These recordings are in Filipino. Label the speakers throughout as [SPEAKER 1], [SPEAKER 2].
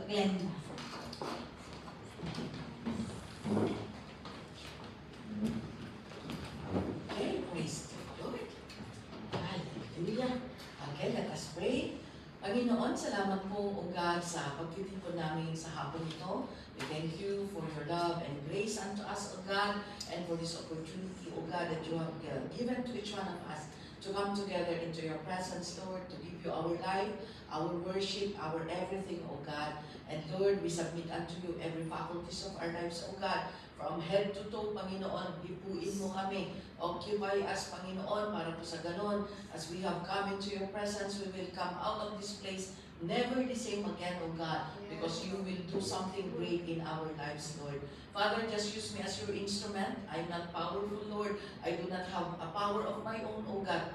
[SPEAKER 1] Glenda.
[SPEAKER 2] Okay, praise the Lord. Hallelujah. Okay, let us pray. Panginoon, salamat po, O God, sa pagtitipon namin sa hapon ito. We thank you for your love and grace unto us, O God, and for this opportunity, O God, that you have given to each one of us to come together into your presence, Lord, to give you our life, our worship, our everything, O God. And Lord, we submit unto you every faculties of our lives, O God, from head to toe, Panginoon, hipuin mo kami. Occupy us, Panginoon, para po sa ganon. As we have come into your presence, we will come out of this place never the same again, O God, because you will do something great in our lives, Lord. Father, just use me as your instrument. I'm not powerful, Lord. I do not have a power of my own, O God.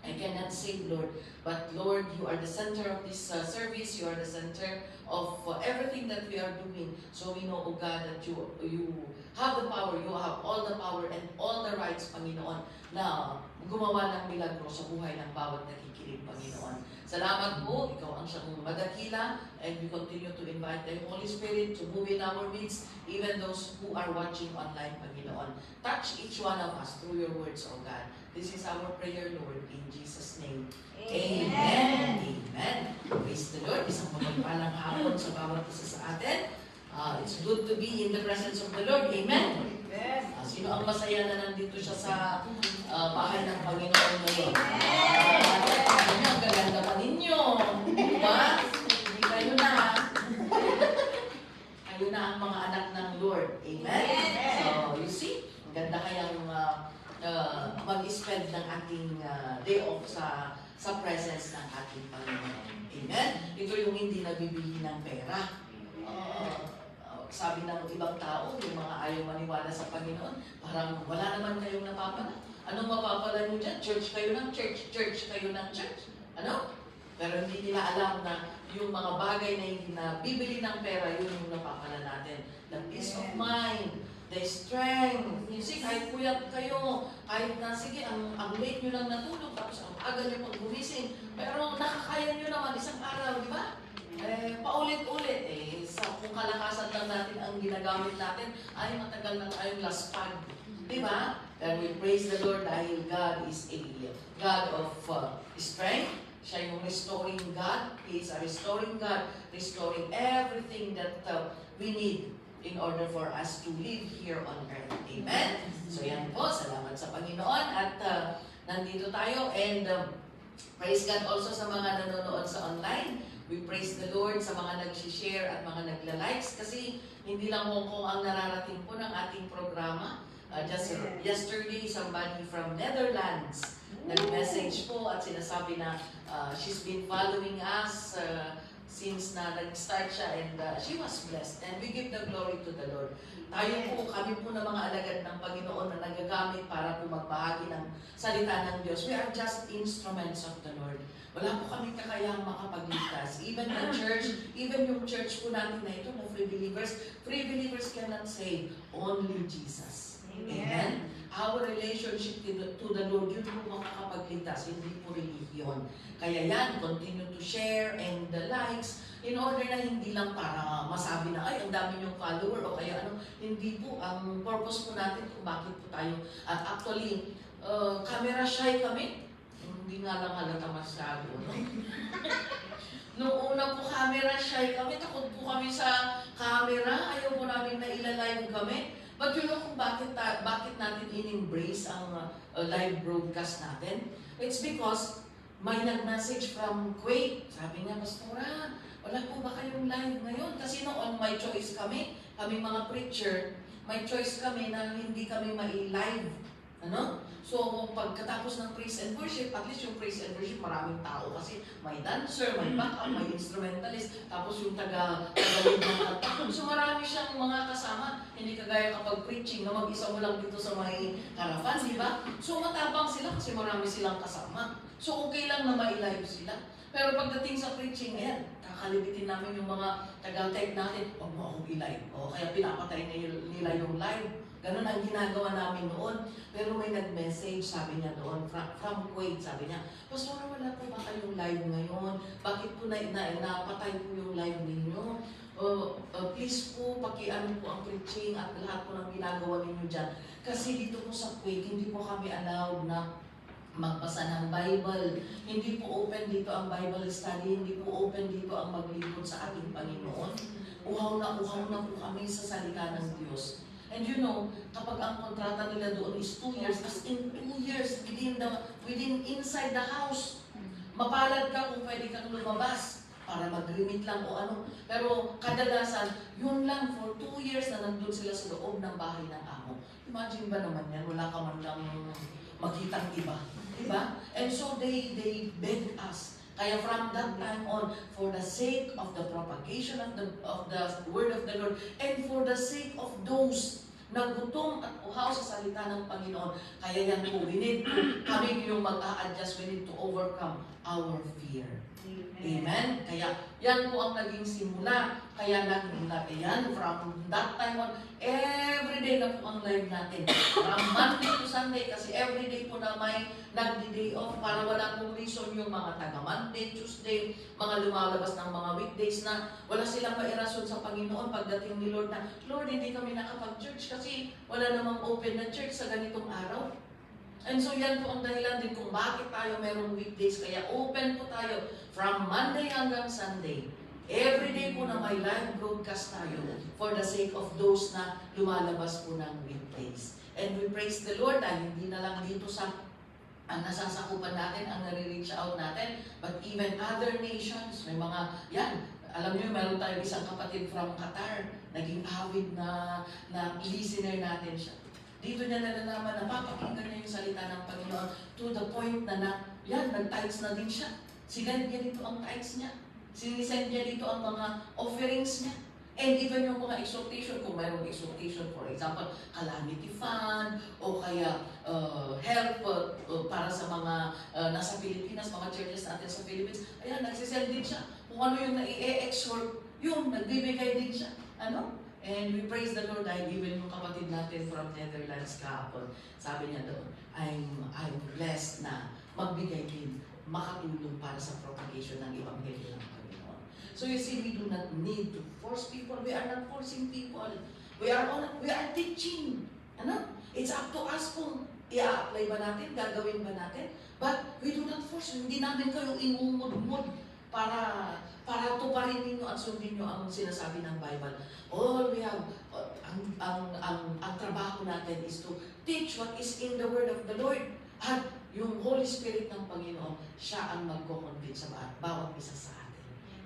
[SPEAKER 2] I cannot save, Lord. But Lord, you are the center of this service. You are the center of everything that we are doing. So we know, O God, that you have the power. You have all the power and all the rights, Panginoon, na gumawa ng milagro sa buhay ng bawat nakikinig, Panginoon. Salamat po, ikaw ang siyang madakila, and we continue to invite the Holy Spirit to move in our midst, even those who are watching online, Panginoon. Touch each one of us through your words, O God. This is our prayer, Lord, in Jesus' name. Amen. Amen. Praise the Lord. Isang mapagpalang hapon sa bawat isa sa atin. It's good to be in the presence of the Lord. Amen. Sino ang masaya na nandito siya sa bahay ng Panginoon ngayon? Ang gaganda pa ninyo. Diba? Kayo na. Kayo na ang mga anak ng Lord. Amen. So, you see, ang ganda kayang mag-spend ng ating day off sa presence ng ating Panginoon. Amen? Ito yung hindi nabibili ng pera. Sabi ng ibang tao, yung mga ayaw maniwala sa Panginoon, parang wala naman kayong napapala. Anong mapapala nyo dyan? Church kayo ng church, church kayo ng church. Ano? Pero hindi nila alam na yung mga bagay na hindi na bibili ng pera, yun yung napapala natin. The peace of mind, the strength. You see, kahit puyat kayo, kahit na, sige, ang late nyo lang natulog, tapos ang aga nyo pag gumising, pero nakakaya nyo naman isang araw, di ba? Paulit-ulit kung kalakasan lang natin ang ginagamit natin, ay matagal na tayong laspag. Di ba? And we praise the Lord dahil God is a God of strength. Siya yung restoring God. He is a restoring God, restoring everything that we need in order for us to live here on earth. Amen? So yan po, salamat sa Panginoon at nandito tayo and praise God also sa mga nanonood sa online. We praise the Lord sa mga nag-share at mga nagla-likes kasi hindi lang Hong Kong ang nararating po ng ating programa. Just yesterday, somebody from Netherlands nag-message po at sinasabi na she's been following us since na nag-start siya and she was blessed. And we give the glory to the Lord. Tayo po, kami po na mga alagad ng Panginoon na nagagamit para po magbahagi ng salita ng Diyos. We are just instruments of the Lord. Wala po kami kakayang makapagligtas. Even the church, even yung church po natin na ito, na free believers cannot save, only Jesus. Amen? Our relationship to the Lord, yun po makakapagligtas, hindi po religion. Kaya yan, continue to share and the likes, in order na hindi lang para masabi na, ay, ang dami niyong follower, o kaya ano, hindi po, ang purpose po natin kung bakit po tayo, at actually, camera shy kami, hindi nga lang halata masyado, no? Noong una po camera shy kami, takot po kami sa camera, ayaw po namin na ilalive kami. But you know kung bakit natin in-embrace ang live broadcast natin? It's because may nag-message from Kuwait. Sabi niya, Pastora, wala po ba kayong live ngayon? Kasi noon may choice kami mga preacher, may choice kami na hindi kami mai-live. Ano? So, pagkatapos ng praise and worship, at least yung praise and worship, maraming tao kasi may dancer, may backup, may instrumentalist, tapos yung taga-lead ng kanta. So, marami siyang mga kasama. Hindi kagaya kapag preaching na mag-isa mo lang dito sa may harapan, di ba? So, matapang sila kasi marami silang kasama. So, okay lang na mai-live sila. Pero pagdating sa preaching, ayan, kakalibitin namin yung mga taga-tech natin, huwag mo akong i-live. O kaya pinapatay nila yung live. Ganun ang ginagawa namin noon. Pero may nag-message, sabi niya doon, from Kuwait, sabi niya, Pastor, wala po ba kayong live ngayon? Bakit po napatay po yung live ninyo? please po, pakiano po ang preaching at lahat po ng ginagawa ninyo dyan. Kasi dito po sa Kuwait, hindi po kami allowed na magbasa ng Bible. Hindi po open dito ang Bible study, hindi po open dito ang maglingkod sa ating Panginoon. Uhaw na po kami sa salita ng Diyos. And you know, kapag ang kontrata nila doon is 2 years, as in 2 years within inside the house, mapalad ka kung pwede kang lumabas para mag-remit lang o ano. Pero kadalasan, yun lang for 2 years na nandun sila sa loob ng bahay ng amo. Imagine ba naman yan? Wala ka man lang makitang iba. Diba? And so they begged us. Kaya from that time on, for the sake of the propagation of the word of the Lord, and for the sake of those na gutom at uhaw sa salita ng Panginoon, kaya yan po, kami yung mag-a-adjust, we need to overcome our fear. Amen? Kaya yan po ang naging simula. Kaya naging natin yan from that time on, everyday na po ang live natin. From Monday to Sunday, kasi everyday po na may nagdi-day off para wala pong reason yung mga taga-Monday, Tuesday, mga lumalabas ng mga weekdays na wala silang mairason sa Panginoon pagdating ni Lord na, Lord, hindi kami nakapag-church kasi wala namang open na church sa ganitong araw. And so yan po ang dahilan din kung bakit tayo merong weekdays. Kaya open po tayo from Monday hanggang Sunday. Every day po na may live broadcast tayo for the sake of those na lumalabas po ng weekdays. And we praise the Lord dahil hindi na lang dito sa ang nasasakupan natin, ang nare-reach out natin, but even other nations, may mga, yan, alam niyo, meron tayong isang kapatid from Qatar, naging avid na listener natin siya. Dito niya nalalaman na papakinggan niya yung salita ng Panginoon to the point na yan, nag-tithes na din siya. Sinend niya dito ang tithes niya. Sinisend niya dito ang mga offerings niya. And even yung mga exhortation, kung mayroong exhortation, for example, calamity fund, o kaya help para sa mga nasa Pilipinas, mga churches natin sa Philippines, ayan, nagsisend din siya. Kung ano yung nai-exhort, yung nagbibigay din siya. Ano? And we praise the Lord dahil even yung kapatid natin from Netherlands kahapon, sabi niya doon, I'm blessed na magbigay din, makatulong para sa propagation ng Ebanghelyo ng Panginoon. So you see, we do not need to force people. We are not forcing people. We are teaching. Ano? It's up to us kung i-apply ba natin, gagawin ba natin. But we do not force. Hindi namin kayo ingumud-mud para tuparin ninyo at sundin nyo ang sinasabi ng Bible. All we have, ang trabaho natin is to teach what is in the Word of the Lord. At yung Holy Spirit ng Panginoon, siya ang magko-convince sa bawat isa sa atin.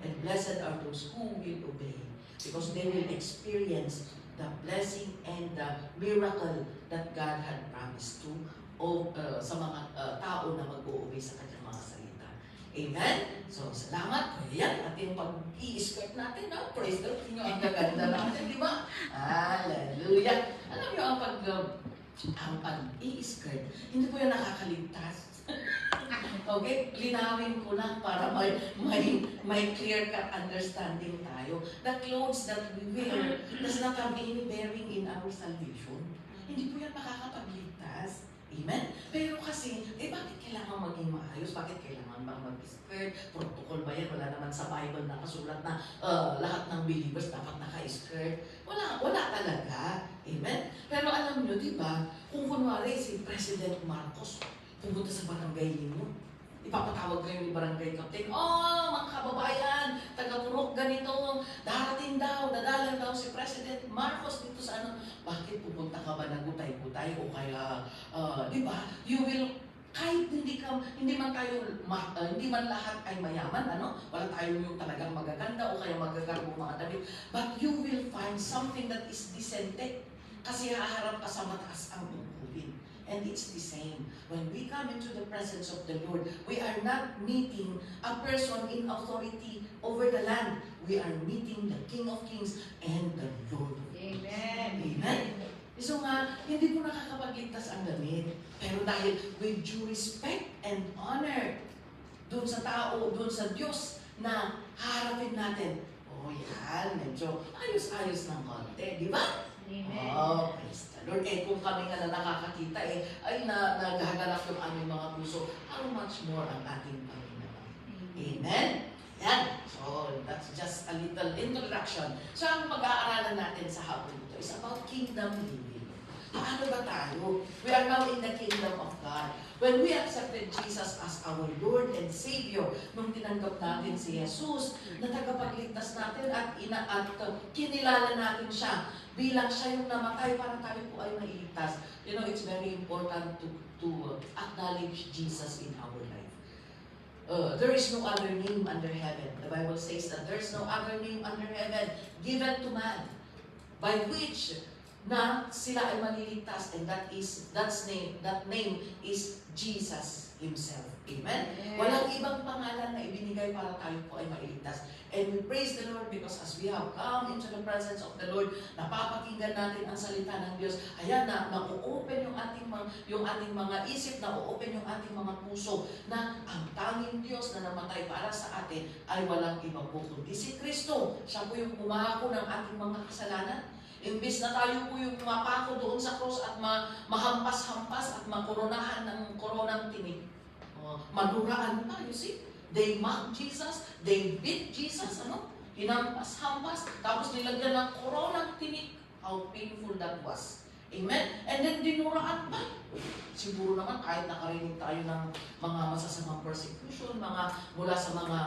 [SPEAKER 2] And blessed are those who will obey, because they will experience the blessing and the miracle that God had promised to sa mga tao na mag-o-obey sa kanyang mga salita. Amen? So, salamat. Ayan, ating pag-i-skirt natin, no? Praise the Lord. Ang gaganda natin, di ba? Hallelujah. Alam niyo, ang pag-i-skirt, hindi po yan nakakaligtas. Okay? Linawin ko lang para may clear-cut understanding tayo. The clothes that we wear does not have any bearing in our salvation. Hindi po yan makakapagligtas. Amen? Pero kasi, bakit kailangan maging maayos? Bakit kailangan bang mag-skirt? Protocol ba yan? Wala naman sa Bible nakasulat na lahat ng believers dapat naka-skirt. Wala talaga. Amen? Pero alam nyo, di ba, kung kunwari si President Marcos pumunta sa barangay ninyo, ipapatawag kayo ni barangay captain, mga kababayan, taga-Purok ganito, dadalan daw si President Marcos dito sa ano. Bakit pupunta ka ba na gutay-gutay o kaya, di ba, you will, kahit hindi man lahat ay mayaman, ano, wala tayo yung talagang magaganda o kaya magagarbo mga damit, but you will find something that is decent, kasi haharap ka sa mataas ang ungkulin. And it's the same. When we come into the presence of the Lord, we are not meeting a person in authority over the land. We are meeting the King of Kings and the Lord of Kings.
[SPEAKER 1] Amen.
[SPEAKER 2] Amen. So nga, hindi po nakakapagligtas ang damit. Pero dahil with due respect and honor doon sa tao, doon sa Diyos na haharapin natin, yan, medyo ayos-ayos ng konti, di ba?
[SPEAKER 1] Amen.
[SPEAKER 2] Praise the Lord. Kung kami nga na nakakakita, ay naghahanap yung aming mga puso, how much more ang ating Panginoon. Amen? Yan. So, that's just a little introduction. So, ang pag-aaralan natin sa hapon ito is about kingdom living. Paano ba tayo? We are now in the kingdom of God. When we accepted Jesus as our Lord and Savior, nung tinanggap natin si Jesus na tagapagligtas natin at kinilala natin siya bilang siya yung namatay para tayo po ay mailigtas. You know, it's very important to acknowledge Jesus in our life. There is no other name under heaven. The Bible says that there is no other name under heaven given to man by which na sila ay maliligtas, and that name is Jesus Himself. Amen?
[SPEAKER 1] Amen.
[SPEAKER 2] Walang ibang pangalan na ibinigay para tayo po ay mailigtas. And we praise the Lord because as we have come into the presence of the Lord, napapakinggan natin ang salita ng Diyos. Ayan na, na-open yung ating mga isip, na-open yung ating mga puso, na ang tanging Diyos na namatay para sa atin ay walang ibang po kundi si Kristo. Siya po yung umahako ng ating mga kasalanan. Imbis na tayo po yung mapako doon sa cross at mahampas-hampas at makoronahan ng koronang tinik. Maduraan pa, you see? They mocked Jesus, they beat Jesus, hinampas-hampas, tapos nilagyan ng koronang tinik. How painful that was. Amen? And then dinuraan pa. Siguro naman kahit nakarinig tayo ng mga masasamang persecution, mula sa mga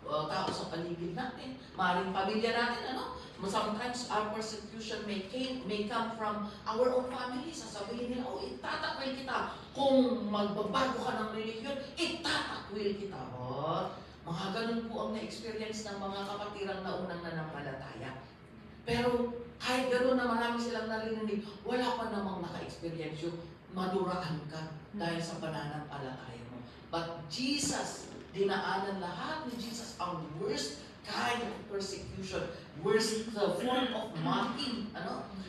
[SPEAKER 2] tao sa paligid natin, maaaring pamilya natin, sometimes our persecution may come from our own family. Sasabihin nila, itatakwil kita. Kung magbabago ka ng religion, itatakwil kita. Mga ganun po ang na-experience ng mga kapatirang na unang nanampalataya. Pero kahit gano'n na marami silang narinig, wala pa namang naka-experience yung maduraan ka dahil sa pananampalataya mo. But Jesus, dinaanan lahat ni Jesus ang worst kind of persecution, worst form of mocking,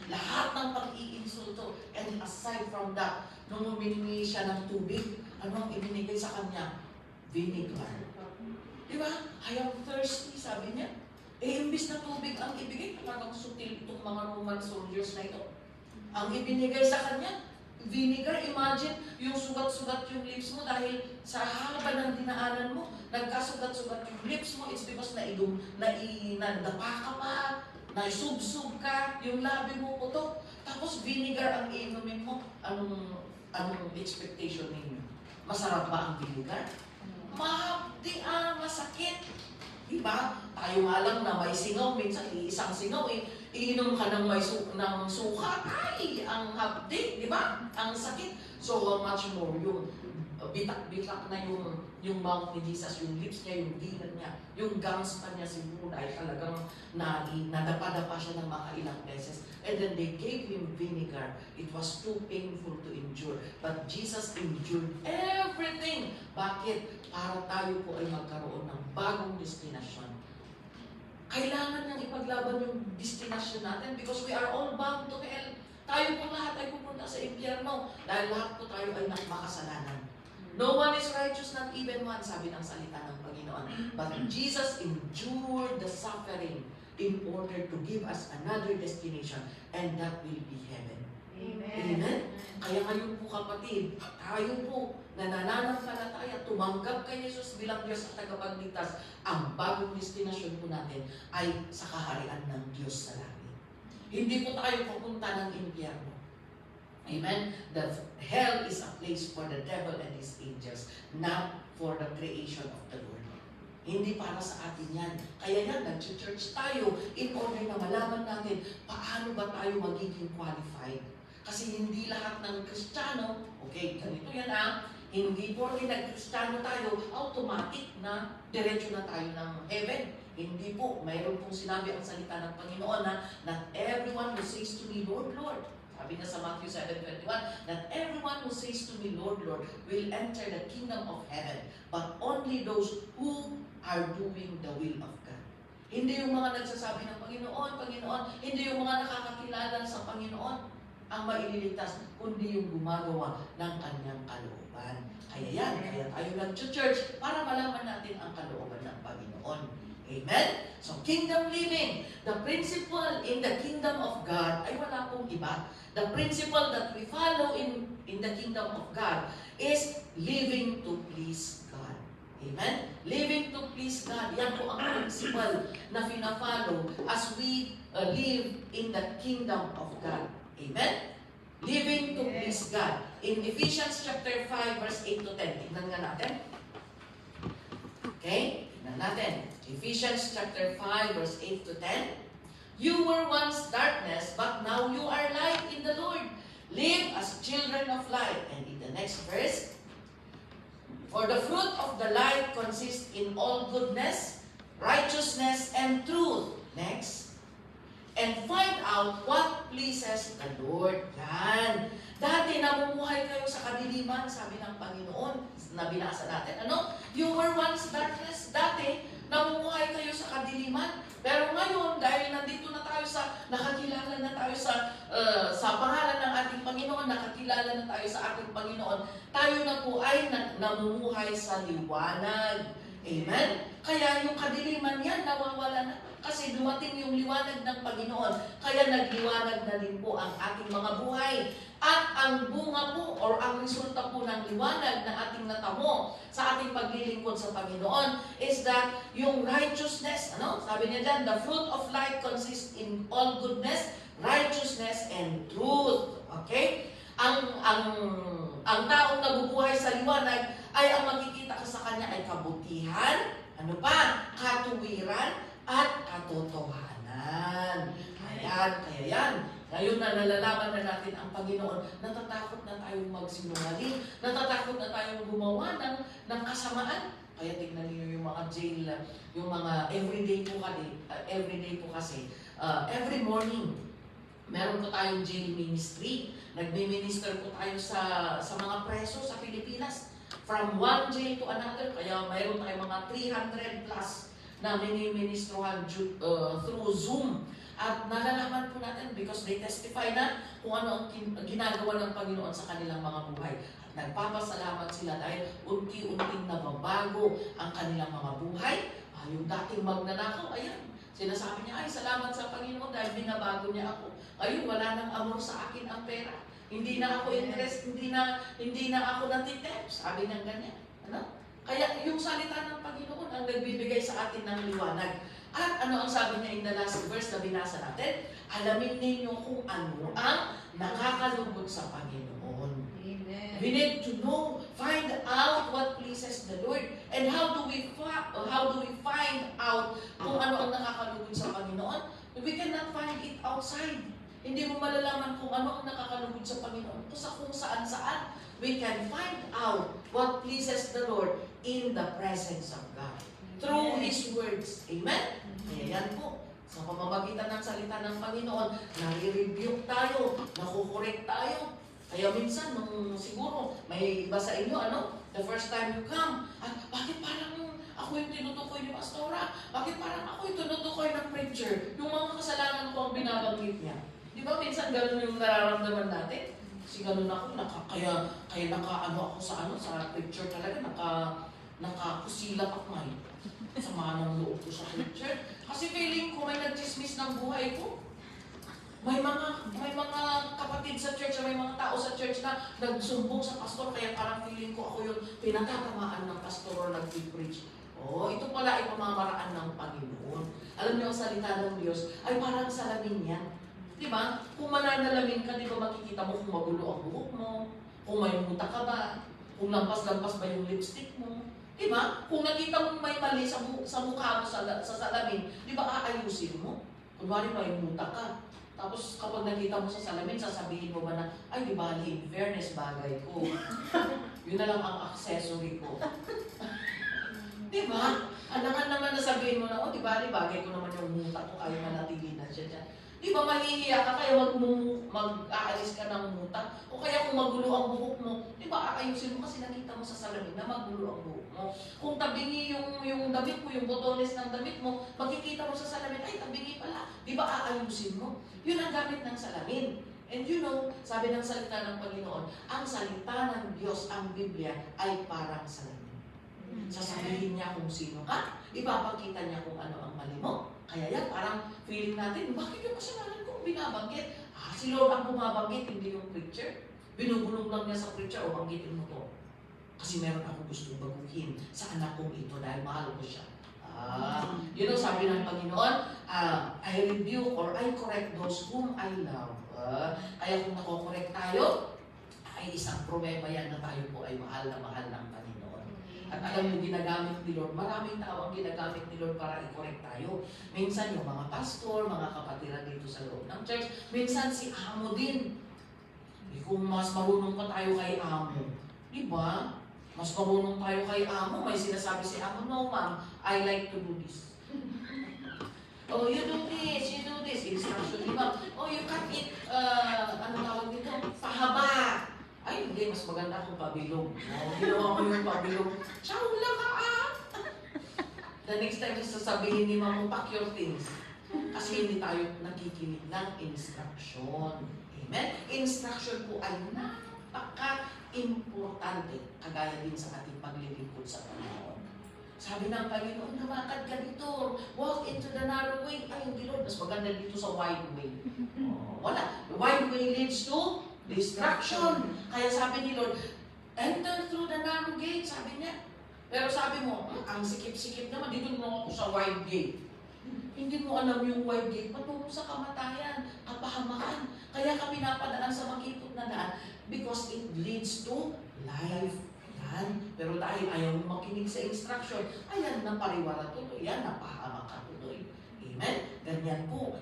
[SPEAKER 2] lahat ng pag-iinsulto. And aside from that, nung humingi siya ng tubig, ang ibinigay sa kanya? Vinegar. Diba? I am thirsty, sabi niya. Imbis na tubig ang ibigay, talagang sutil itong mga Roman soldiers na ito. Ang ibinigay sa kanya, vinegar. Imagine, yung sugat-sugat yung lips mo dahil sa haba ng dinaanan mo, nagkasugat-sugat yung lips mo. It's because nadapa ka pa, naisubsub ka, yung labi mo puto. Tapos vinegar ang iinumin mo. Anong expectation ninyo? Masarap ba ang vinegar? Mahapdi masakit. Diba? Tayo nga lang na may singaw, minsan isang singaw iinom ka ng suka, ang hapdi, di ba? Ang sakit. So how much more yung bitak-bitak na yung mouth ni Jesus, yung lips niya, yung dinan niya, yung gums pa niya siguro dahil talagang nadapa-dapa siya ng makailang beses. And then they gave him vinegar. It was too painful to endure. But Jesus endured everything. Bakit? Para tayo po ay magkaroon ng bagong destinasyon. Kailangan niyang ipaglaban yung destination natin because we are all bound to hell. Tayo po lahat ay pupunta sa impyerno dahil lahat po tayo ay makasalanan. No one is righteous, not even one, sabi ng salita ng Panginoon. But Jesus endured the suffering in order to give us another destination, and that will be heaven.
[SPEAKER 1] Amen.
[SPEAKER 2] Amen? Kaya ngayon po kapatid, tayo po na nananampalataya, tumanggap kay Jesus bilang Diyos at tagapagligtas, ang bagong destinasyon po natin ay sa kaharian ng Diyos sa langit. Hindi po tayo pupunta ng impyerno. Amen? The hell is a place for the devil and his angels, not for the creation of the Lord. Hindi para sa atin yan. Kaya yan, nag-church tayo in order na malaman natin paano ba tayo magiging qualified. Kasi hindi lahat ng Kristiyano, okay, ganito yan hindi porke nag-Kristiyano tayo, automatic na diretso na tayo ng heaven. Hindi po, mayroon pong sinabi ang salita ng Panginoon na not everyone who says to me, Lord, Lord, sabi na sa Matthew 7:21, that everyone who says to me, Lord, Lord, will enter the kingdom of heaven, but only those who are doing the will of God. Hindi yung mga nagsasabi ng Panginoon, Panginoon, hindi yung mga nakakakilala sa Panginoon ang maililigtas, kundi yung gumagawa ng kanyang kalooban. Kaya tayo nag-church para malaman natin ang kalooban ng Panginoon. Amen? So, kingdom living, the principle in the kingdom of God ay wala pong iba. The principle that we follow in the kingdom of God is living to please God. Amen? Living to please God. Yan po ang principle na fina-follow as we live in the kingdom of God. Amen? Living to please God. In Ephesians chapter 5, verse 8 to 10. Tignan nga natin. Okay? Tignan natin. Ephesians chapter 5, verse 8 to 10. You were once darkness, but now you are light in the Lord. Live as children of light. And in the next verse, for the fruit of the light consists in all goodness, righteousness, and truth. Next. And find out what pleases the Lord. Yan. Dati namumuhay kayo sa kadiliman, sabi ng Panginoon, na binasa natin. Ano? You were once darkness. Dati, namumuhay kayo sa kadiliman. Pero ngayon, dahil nandito na tayo nakakilala na tayo sa pangalan ng ating Panginoon, nakakilala na tayo sa ating Panginoon, tayo na po ay namumuhay sa liwanag. Amen? Kaya yung kadiliman yan, nawawala na. Kasi dumating yung liwanag ng Panginoon. Kaya nagliwanag na din po ang ating mga buhay. At ang bunga po, or ang resulta po ng liwanag na ating natamo sa ating paglilingkod sa Panginoon is that yung righteousness, ano? Sabi niya dyan, the fruit of light consists in all goodness, righteousness, and truth. Okay? Ang taong nabubuhay sa liwanag ay ang makikita ka sa kanya ay kabutihan, ano pa? Katuwiran, at katotohanan. Ayan, kaya yan. Ngayon na nalalaman na natin ang Panginoon, natatakot na tayong magsinungaling, natatakot na tayong gumawa ng kasamaan. Kaya tignan niyo yung mga jail, yung mga everyday po kasi, every morning, meron po tayong jail ministry. Nagmi-minister po tayo sa mga preso sa Pilipinas. From one jail to another, kaya mayroon tayong mga 300 plus na mini-ministrohan through Zoom. At nalalaman po natin because they testify na kung ano ang ginagawa ng Panginoon sa kanilang mga buhay. At nagpapasalamat sila dahil unti-unting nababago ang kanilang mga buhay. Yung dating magnanakaw, ayan, sinasabi niya, ay salamat sa Panginoon dahil binabago niya ako. Ngayon, wala nang amor sa akin ang pera. Hindi na ako interest, hindi na ako natitempt. Sabi ng ganyan. Ano? Kaya yung salita ng Panginoon ang nagbibigay sa atin ng liwanag. At ano ang sabi niya in the last verse na binasa natin? Alamin ninyo kung ano ang nakakalugod sa Panginoon.
[SPEAKER 1] Amen.
[SPEAKER 2] We need to know, find out what pleases the Lord. And how do we find out kung ano ang nakakalugod sa Panginoon? We cannot find it outside. Hindi mo malalaman kung ano ang nakakalugod sa Panginoon. Kung saan-saan, we can find out what pleases the Lord in the presence of God. Through His words. Amen? Kaya yan po. Sa pamamagitan ng salita ng Panginoon, nare-rebuke tayo, nakukorek tayo. Kaya minsan, siguro, may iba sa inyo, the first time you come, bakit parang ako yung tinutukoy ni Pastora? Bakit parang ako yung tinutukoy ng preacher? Yung mga kasalanan ko ang binabanggit niya. Di ba minsan ganun yung nararamdaman natin? Kasi ganun ako, kaya nakaano ako sa preacher talaga, nakakusilap ako ngayon. Sama ng loob ko sa preacher. Kasi feeling ko may nag-chismis ng buhay ko. May mga kapatid sa church, may mga tao sa church na nagsumbong sa pastor, kaya parang feeling ko ako yung pinatatamaan ng pastor o nag-preach. Ito pala ay pamamaraan ng Panginoon. Alam niyo, ang salita ng Diyos ay parang salamin yan. Diba? Kung mananalamin ka, di ba makikita mo kung magulo ang buhok mo, kung may muta ka ba, kung lampas-lampas ba yung lipstick mo. Diba? Kung nakita mo may mali sa mukha mo sa salamin, di ba aayusin mo? Kunwari may muta ka. Tapos kapag nakita mo sa salamin, sasabihin mo ba na, ay di ba, in fairness, bagay ko. Yun na lang ang accessory ko. Diba? Alangan naman na sabihin mo na, di ba, bagay ko naman yung muta ko, ayaw manatili na siya dyan. Di ba mahihiya ka kaya mag-aalis ka ng muta? O kaya kung magulo ang buhok mo, di ba aayusin mo kasi nakita mo sa salamin na magulo ang buhok mo. Kung tabingi yung damit mo, yung botones ng damit mo, makikita mo sa salamin, ay tabingi pala. Di ba aayusin mo? Yun ang gamit ng salamin. And you know, sabi ng salita ng Panginoon, ang salita ng Diyos, ang Biblia, ay parang salamin. Sasabihin niya kung sino ka, ipapakita niya kung ano ang mali mo. Kaya yan, parang feeling natin, bakit yung kasalanan ko binabanggit? Si Lord ang bumabanggit, hindi yung preacher. Binubulong lang niya sa preacher, o banggitin mo to. Kasi meron akong gustong baguhin sa anak kong ito dahil mahal ko siya. Yun ang sabi ng Panginoon, I rebuke or I correct those whom I love. Kaya kung nakokorek tayo, ay isang pruweba yan na tayo po ay mahal na mahal ng Panginoon. At alam mo, ginagamit ni Lord, maraming tao ang ginagamit ni Lord para i-correct tayo. Minsan yung mga pastor, mga kapatiran dito sa loob ng church, minsan si amo din. Kung mas marunong pa tayo kay amo, di ba? Mas marunong tayo kay amo, may sinasabi si amo, no ma'am, I like to do this. Oh, you do this, instruction ni ma'am. Oh, you cut it, ano tawag dito? Pahaba. Ay, hindi, mas maganda kung pabilog. Ginawa ko yung pabilog. Ciao lang ka The next time, sasabihin ni ma'am, pack your things. Kasi hindi tayo nakikinig ng instruction. Amen? Instruction po ay napaka-importante, kagaya din sa ating paglilingkod sa Panginoon. Sabi ng Panginoon, namakad ka dito, walk into the narrow way. Ay, hindi Lord, mas maganda dito sa wide way. Wala. The wide way leads to destruction. Kaya sabi ni Lord, enter through the narrow gate, sabi niya. Pero sabi mo, ang sikip-sikip naman, dito mo ako sa wide gate. Hindi mo alam yung wide gate, patungo sa kamatayan, kapahamakan. Kaya ka pinapadaan sa makipot na daan because it leads to life. Yan. Pero dahil ayaw mo makinig sa instruction, ayan, napariwara tuloy. Yan, napahamak ka tuloy. Amen? Ganyan po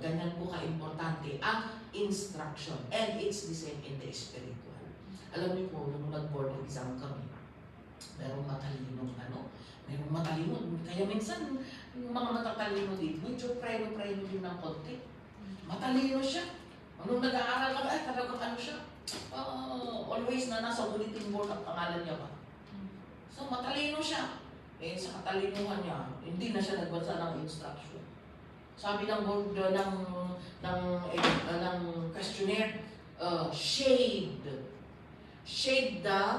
[SPEAKER 2] ka-importante ang instruction. And it's the same in the spiritual. Alam niyo po, nung nag-board exam kami, merong matalino. Kaya minsan, yung mga matatalino dito, medyo preno-preno din ng konti. Matalino siya. Nung nag-aaral ka, ay talagang ano siya, always na nasa bulletin board ang pangalan niya ba. So, matalino siya. Eh, sa katalinuhan niya, hindi na siya nagbasa ng instruction. Sabi ng board ng questionnaire, shade the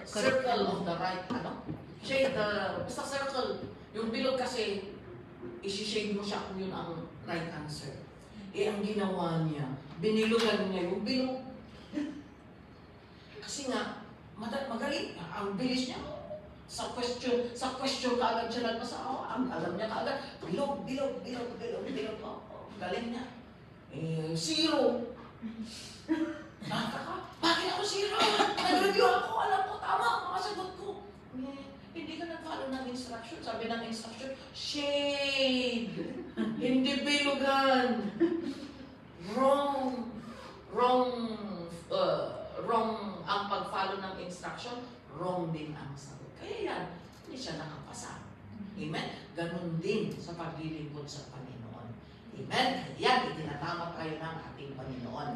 [SPEAKER 2] circle of the right, basta circle. Yung bilog kasi, isi-shade mo siya kung yun ang right answer. Eh, ang ginawa niya, binilugan niya yung bilog. Kasi nga, magaling, ang bilis niya. Sa question kaagad siya nagpasa, alam niya kaagad, bilog. Galing niya. Eh, zero. Bakit ako zero? Nag-review ako, alam ko, tama ang mga sagot ko. Hindi ka nag-follow ng instruction. Sabi ng instruction, shade. Hindi bilugan. Wrong ang pag-follow ng instruction, wrong din ang sagot. Kaya yan, hindi siya nakapasa. Amen? Ganon din sa paglilingkod sa Panginoon. Amen? Yan, itinatama tayo ng ating Panginoon.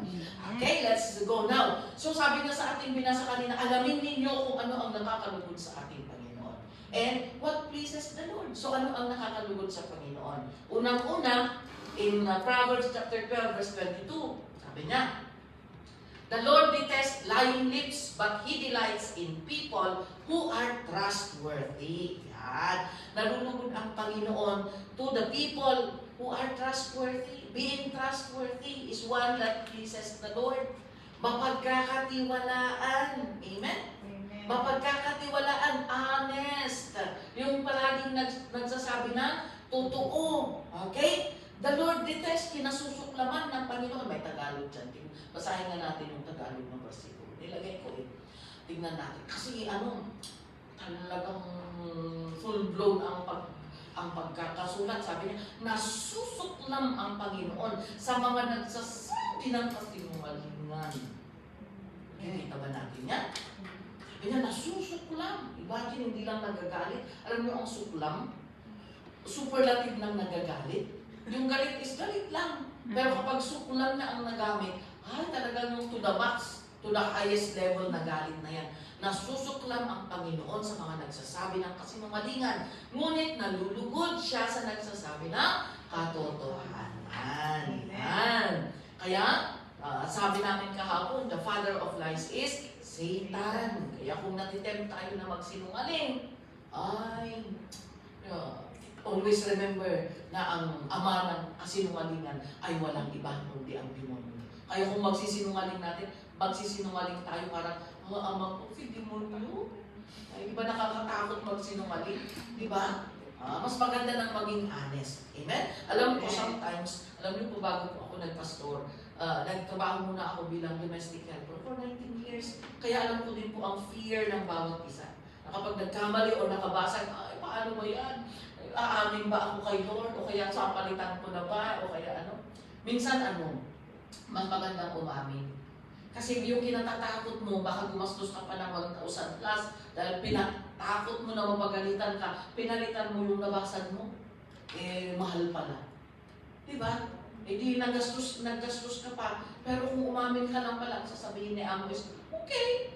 [SPEAKER 2] Okay, let's go now. So sabi nga sa ating binasa kanina, alamin ninyo kung ano ang nakakalugod sa ating Panginoon. And what pleases the Lord? So ano ang nakakalugod sa Panginoon? Unang-una, in Proverbs chapter 12, verse 22, sabi niya, the Lord detests lying lips, but He delights in people who are trustworthy. Yan. Nalulugod ang Panginoon to the people who are trustworthy. Being trustworthy is one that pleases the Lord. Mapagkakatiwalaan. Amen? Mapagkakatiwalaan, honest. Yung palaging nagsasabi na totoo. Okay? The Lord detests, kinasusuklaman ng Panginoon. May Tagalog dyan. Basahin nga natin yung Tagalog ng versikulo. Nilagay ko eh. Tingnan natin. Kasi talagang full-blown ang pagkakasulat. Sabi niya, nasusuklam ang Panginoon sa mga nagsasabi ng kasinungalingan. Kikita ba natin yan? Sabi niya, nasusuklam. Imagine, hindi lang nagagalit. Alam niyo ang suklam? Superlative lang nagagalit. Yung galit is galit lang. Pero kapag suklam na ang nagamit, ay talagang yung to the max, to the highest level na galit na yan. Nasusuklam ang Panginoon sa mga nagsasabi ng kasinungalingan. Ngunit nalulugod siya sa nagsasabi ng katotohanan. Amen. Kaya, sabi namin kahapon, the father of lies is Satan. Kaya kung natitempt tayo na magsinungaling, always remember na ang ama ng kasinungalingan ay walang iba kundi ang demonyo. Kaya kung magsisinungaling tayo, parang Mga ama ko, demonyo. Ay, di ba nakakatakot magsinungaling? Di ba? Mas maganda nang maging honest. Amen? Alam ko, sometimes, alam niyo po, bago po ako nagpastor, nagtrabaho muna ako bilang domestic helper for 19 years. Kaya alam ko din po ang fear ng bawat isa. Na kapag nagkamali o nakabasag, ay, paano ba yan? Aamin ba ako kay Lord? O kaya sapalitan ko na ba? O kaya ano? Minsan mas magandang umamin. Kasi yung kinatatakot mo, baka gumastos ka pa ng 1,000 plus dahil pinatakot mo na mapagalitan ka, pinalitan mo yung nabasag mo, mahal pala. Diba? Di naggastos ka pa, pero kung umamin ka lang pala, sasabihin ni Amo is, okay.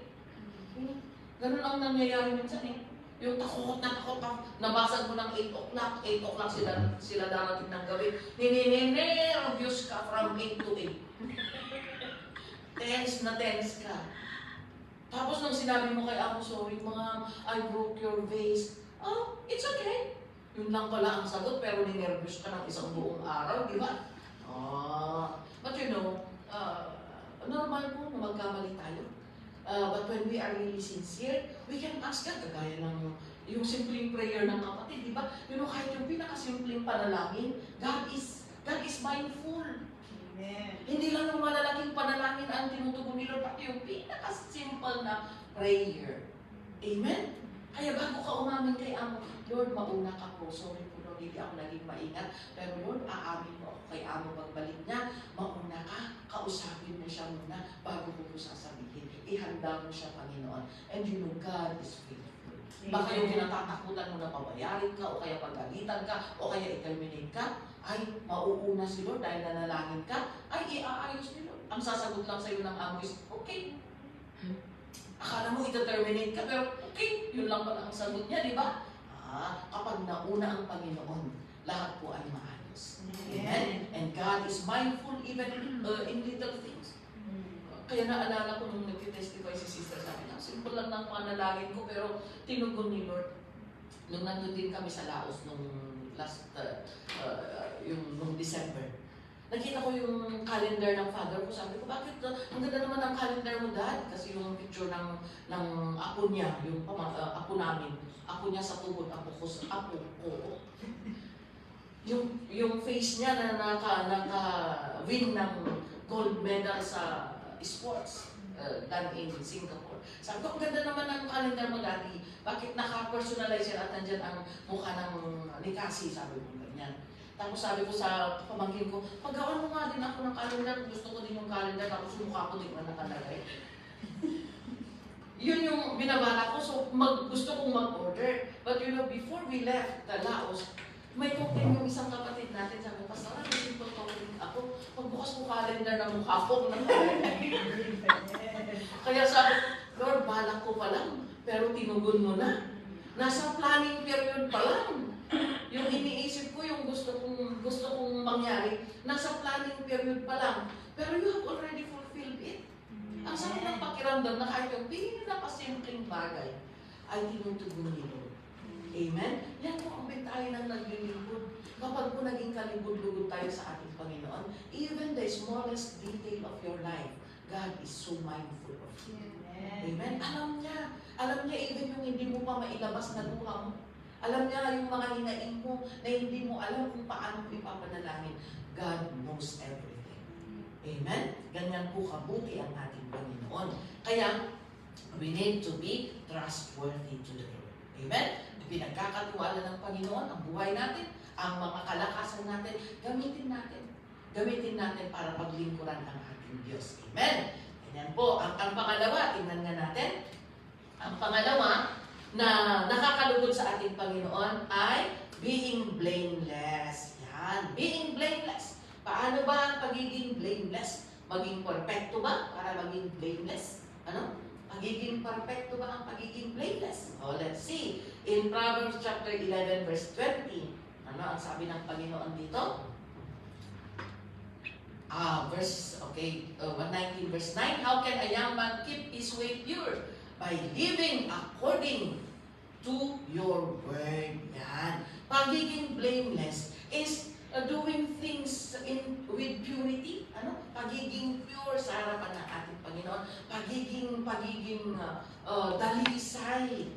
[SPEAKER 2] Ganun ang nangyayari minsan Yung takot na takot ka, nabasag mo ng 8 o'clock sila darating ng gabi, nervyos ka from 8 to 8. Tense ka. Tapos nung sinabi mo kay Amo, sorry mga, I broke your vase. Oh, it's okay. Yun lang pala ang sagot, pero ninervyos ka ng isang buong araw, di ba? But normal po na magkamali tayo. But when we are really sincere, we can ask God, kagaya ng yung simpleng prayer ng kapatid, di ba? Kahit yung pinakasimpleng panalangin, God is mindful. Amen. Hindi lang yung malalaking panalangin ang tinutugon ni Lord, pati yung pinaka-simple na prayer. Amen? Kaya bago ka umamin kay Amo, Lord, mauna ka po. Sorry po, Lord, hindi ako naging maingat. Pero Lord, aamin mo ako kay Amo pagbalik niya. Mauna ka, kausapin mo siya muna bago ko po sasabihin. Ihanda mo siya, Panginoon. And God is faithful. Baka yung kinatatakutan mo na pabayarin ka, o kaya pagalitan ka, o kaya i-terminate ka, ay mauuna si Lord dahil nanalangin ka, ay iaayos ni Lord. Ang sasagot lang sa'yo ng Amo is, okay. Akala mo ita-terminate ka, pero okay, yun lang pala ang sagot niya, di ba? Kapag nauna ang Panginoon, lahat po ay maayos. Amen? And God is mindful even in little things. Kaya naalala ko nung nag-testify si sister sa akin, simple lang ng panalangin ko, pero tinugon ni Lord. Nung nandun din kami sa Laos, nung nung December, nakita ko yung calendar ng father ko. Sabi ko, bakit? Ang ganda naman ang calendar mo, Dad. Kasi yung picture ng apo niya, yung apo namin. Apo niya sa tuhod, apo ko. Yung face niya na naka-win ng gold medal sa sports done in Singapore. Sabi ko, ang ganda naman ang calendar mo, Daddy. Bakit naka-personalize yan at nandyan ang mukha ng ni Cassie? Sabi ko, ganyan. Tapos sabi ko sa pamangkin ko, paggawan mo nga din ako ng calendar, gusto ko din yung calendar, tapos yung mukha ko din nakalagay. Yun yung binabala ko, so gusto kong mag-order. But before we left the Laos, may token yung isang kapatid natin, sabi ko, Pastor, simple token ako. Pagbukas ko calendar ng mukha ko, kaya sabi, Lord, balak ko pa lang, pero tinugon mo na. Nasa planning period pa lang. Yung iniisip ko, yung gusto kong mangyari, nasa planning period pa lang. Pero you have already fulfilled it. Ang sarap ng pakiramdam na kahit yung pinakasimpleng bagay ay tinutugon ni Lord. Amen? Yan po ang bentahe ng naglilingkod. Kapag po naging kalibod-lugod tayo sa ating Panginoon, even the smallest detail of your life, God is so mindful of you. Amen? Alam niya even yung hindi mo pa mailabas na luha mo. Alam niya yung mga hinaing mo na hindi mo alam kung paano mo ipapanalangin. God knows everything. Amen? Ganyan po kabuti ang ating Panginoon. Kaya, we need to be trustworthy to the Lord. Amen? Pinagkakatiwala ng Panginoon ang buhay natin, ang mga kalakasan natin, gamitin natin. Gamitin natin para paglingkuran ang ating Diyos. Amen? Ganyan po. Ang pangalawa, tingnan nga natin. Ang pangalawa, na nakakalugod sa ating Panginoon ay being blameless. Yan, being blameless. Paano ba ang pagiging blameless? Maging perfecto ba para maging blameless? Ano? Pagiging perfecto ba ang pagiging blameless? Let's see. In Proverbs chapter 11 verse 20, ano ang sabi ng Panginoon dito? 119 verse 9, how can a young man keep his way pure? By living according to your word. Yan. Pagiging blameless is doing things with purity. Pagiging pure sa harapan ng ating Panginoon, pagiging dalisay,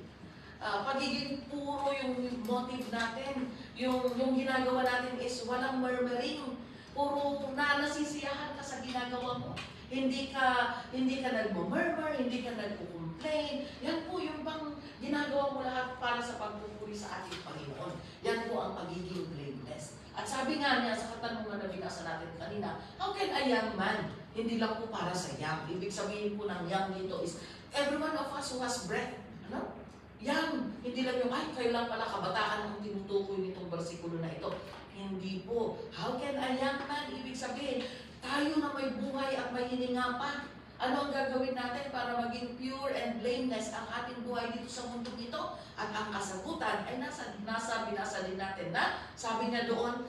[SPEAKER 2] pagiging puro yung motive natin, yung ginagawa natin is walang murmuring, puro nasisiyahan ka sa ginagawa mo. Hindi ka nagmo-murmur, hindi ka nagko-complain. Yan po yung bang ginagawa mo lahat para sa pagpupuri sa ating Panginoon. Yan po ang pagiging blameless. At sabi nga niya sa katanungan na binasa natin kanina, how can a young man? Hindi lang po para sa young. Ibig sabihin po ng young dito is every one of us who has breath. Young. Hindi lang yung, kayo lang pala kabataan ang tinutukoy nitong bersikulo na ito. Hindi po. How can a young man? Ibig sabihin, tayo na may buhay at may hininga pa. Ano ang gagawin natin para maging pure and blameless ang ating buhay dito sa mundong ito? At ang kasagutan ay binasa din natin na sabi niya doon,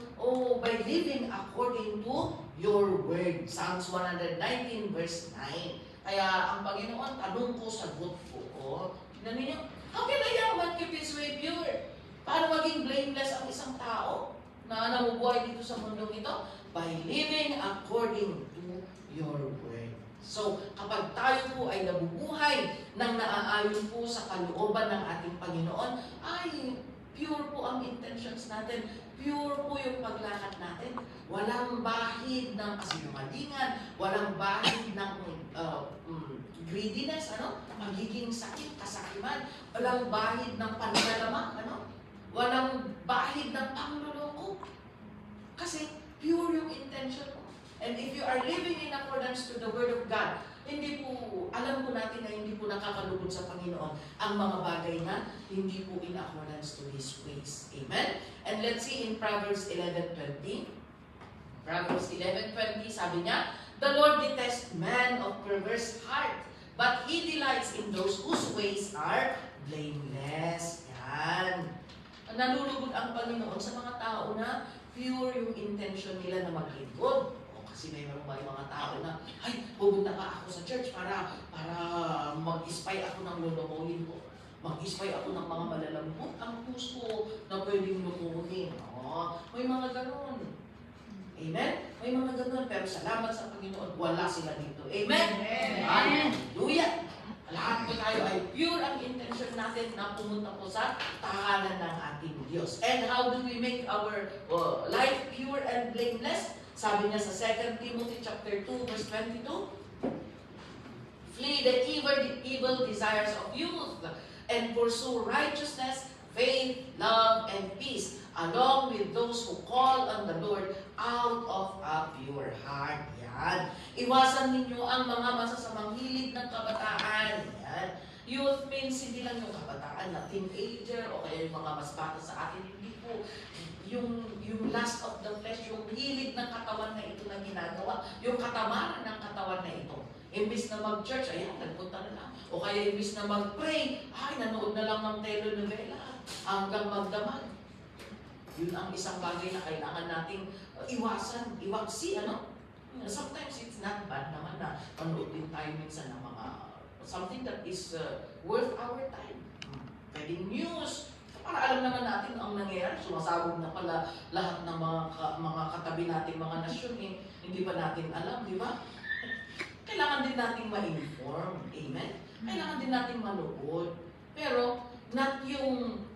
[SPEAKER 2] by living according to your word. Psalms 119 verse 9. Kaya ang Panginoon, tanong ko, sagot ko. Tignan ninyo, how can a young man keep his way pure? Paano maging blameless ang isang tao na namubuhay dito sa mundong ito? By living according to your word. So, kapag tayo po ay nabubuhay nang naaayon po sa kalooban ng ating Panginoon, ay pure po ang intentions natin, pure po yung paglakad natin. Walang bahid ng kasinungalingan, walang bahid ng greediness, magiging sakit, kasakiman, walang bahid ng panlalama, walang bahid ng pangluloko. Kasi pure yung intention mo. And if you are living in accordance to the Word of God, alam po natin na hindi po nakakalugod sa Panginoon ang mga bagay na hindi po in accordance to His ways. Amen? And let's see in Proverbs 11:20. Proverbs 11:20, sabi niya, the Lord detests man of perverse heart, but He delights in those whose ways are blameless. Yan. Nalulugod ang Panginoon sa mga tao na pure yung intention nila na maglingkod. Kasi may mga tao na, pupunta ka ako sa church para mag-spy ako ng lolokohin ko. Mag-spy ako ng mga malalambot ang puso na pwedeng lukuhin. May mga ganon. Amen? May mga ganon. Pero salamat sa Panginoon, wala sila dito. Amen? Amen. Hallelujah! Lahat po tayo ay pure ang intention natin na pumunta po sa tahanan ng ating Diyos. And how do we make our life pure and blameless? Sabi niya sa 2 Timothy chapter 2 verse 22, flee the evil desires of youth and pursue righteousness, faith, love, and peace, along with those who call on the Lord out of a pure heart. Yan. Iwasan ninyo ang mga masasamang hilig ng kabataan. Yan. Youth means hindi lang yung kabataan na teenager o kaya yung mga mas bata sa atin. Hindi po. Yung lust of the flesh, yung hilig ng katawan na ito na ginagawa, yung katamaran ng katawan na ito. Imbis na mag-church, ayan, nagpunta na lang. O kaya imbis na mag-pray, nanood na lang ng telenovela hanggang magdamag. Yun ang isang bagay na kailangan nating iwasan, iwaksi, Sometimes it's not bad naman na panood din tayo minsan ng mga something that is worth our time. Pwedeng news, para alam naman natin ang nangyayari, sumasabog na pala lahat ng mga katabi nating mga nasyon, hindi pa natin alam, di ba? Kailangan din nating ma-inform. Amen? Kailangan din nating manood. Pero,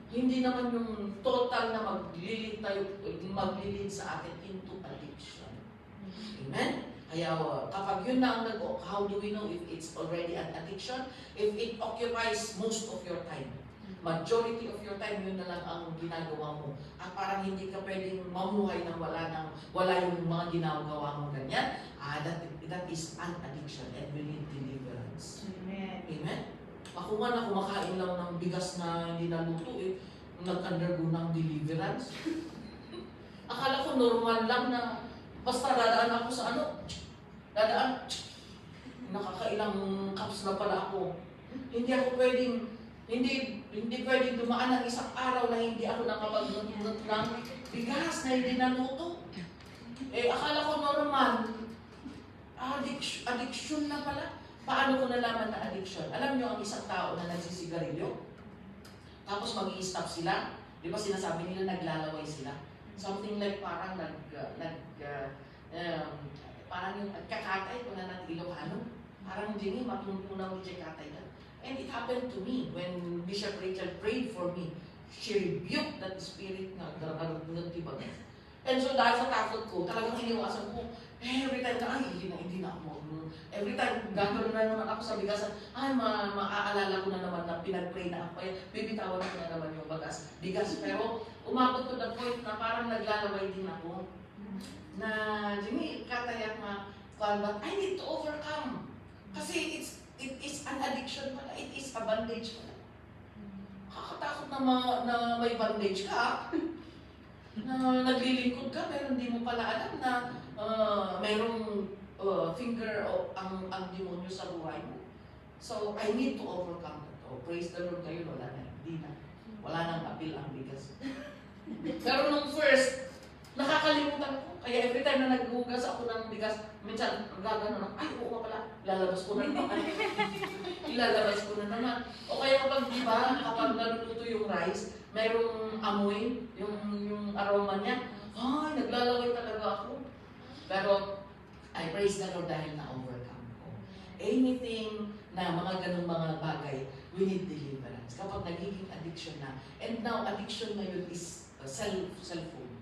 [SPEAKER 2] hindi naman yung total na maglilid sa atin into addiction. Amen? Kaya kapag yun na ang how do we know if it's already an addiction? If it occupies most of your time. Majority of your time, yun na lang ang ginagawa mo. At parang hindi ka pwedeng mamuhay nang wala yung mga ginagawa mo ganyan. That is an addiction and we need deliverance. Amen. Amen? Ako nga na kumakain lang ng bigas na hindi naluto nag-undergo ng deliverance. Akala ko normal lang na basta dadaan ako sa nakakailang cups na pala ako. Hindi pwedeng dumaan ng isang araw na hindi ako nakapag-nut ng bigas na hindi naluto. Akala ko normal. Addiction na pala. Paano ko nalaman na addiction? Alam niyo ang isang tao na nagsisigarilyo, tapos mag-i-stop sila. Di ba sinasabi nila naglalaway sila? Something like parang parang yung kakatay ko na ng Ilocano. Parang hindi matungtunan mo siya katay na. And it happened to me when Bishop Rachel prayed for me. She rebuked that spirit na nagtiba. And so dahil sa takot ko, talagang iniwasan ko. Every time na, ay, hindi na ako. Every time, gagawin na naman ako sa bigasan, ay, maaalala ko na naman na pinag-pray na ako. Bibitawan ko na naman yung bigas. Pero umabot to the point na parang naglalaway din ako. Na, Jimmy, katayak na, but I need to overcome. Kasi it is an addiction pala. It is a bandage pala. Kakatakot na may bandage ka. Na naglilingkod ka, pero hindi mo pala alam na mayroong finger o ang demonyo sa buhay mo. So, I need to overcome that. Oh, praise the Lord kayo, wala na. Hindi na. Wala nang appeal ang bigas. Pero nung first, nakakalimutan ko. Kaya every time na naghugas ako ng bigas, minsan gagano na, ay, oo pala, lalabas ko na naman. Ilalabas ko na naman. O kaya kapag, di ba, kapag naluluto yung rice, mayroong amoy, yung aroma niya, ay, naglalaway talaga ako. Pero, I praise the Lord dahil na-overcome ko. Anything na mga ganung mga bagay, we need deliverance. Kapag nagiging addiction na, and now, addiction na yun is cellphone,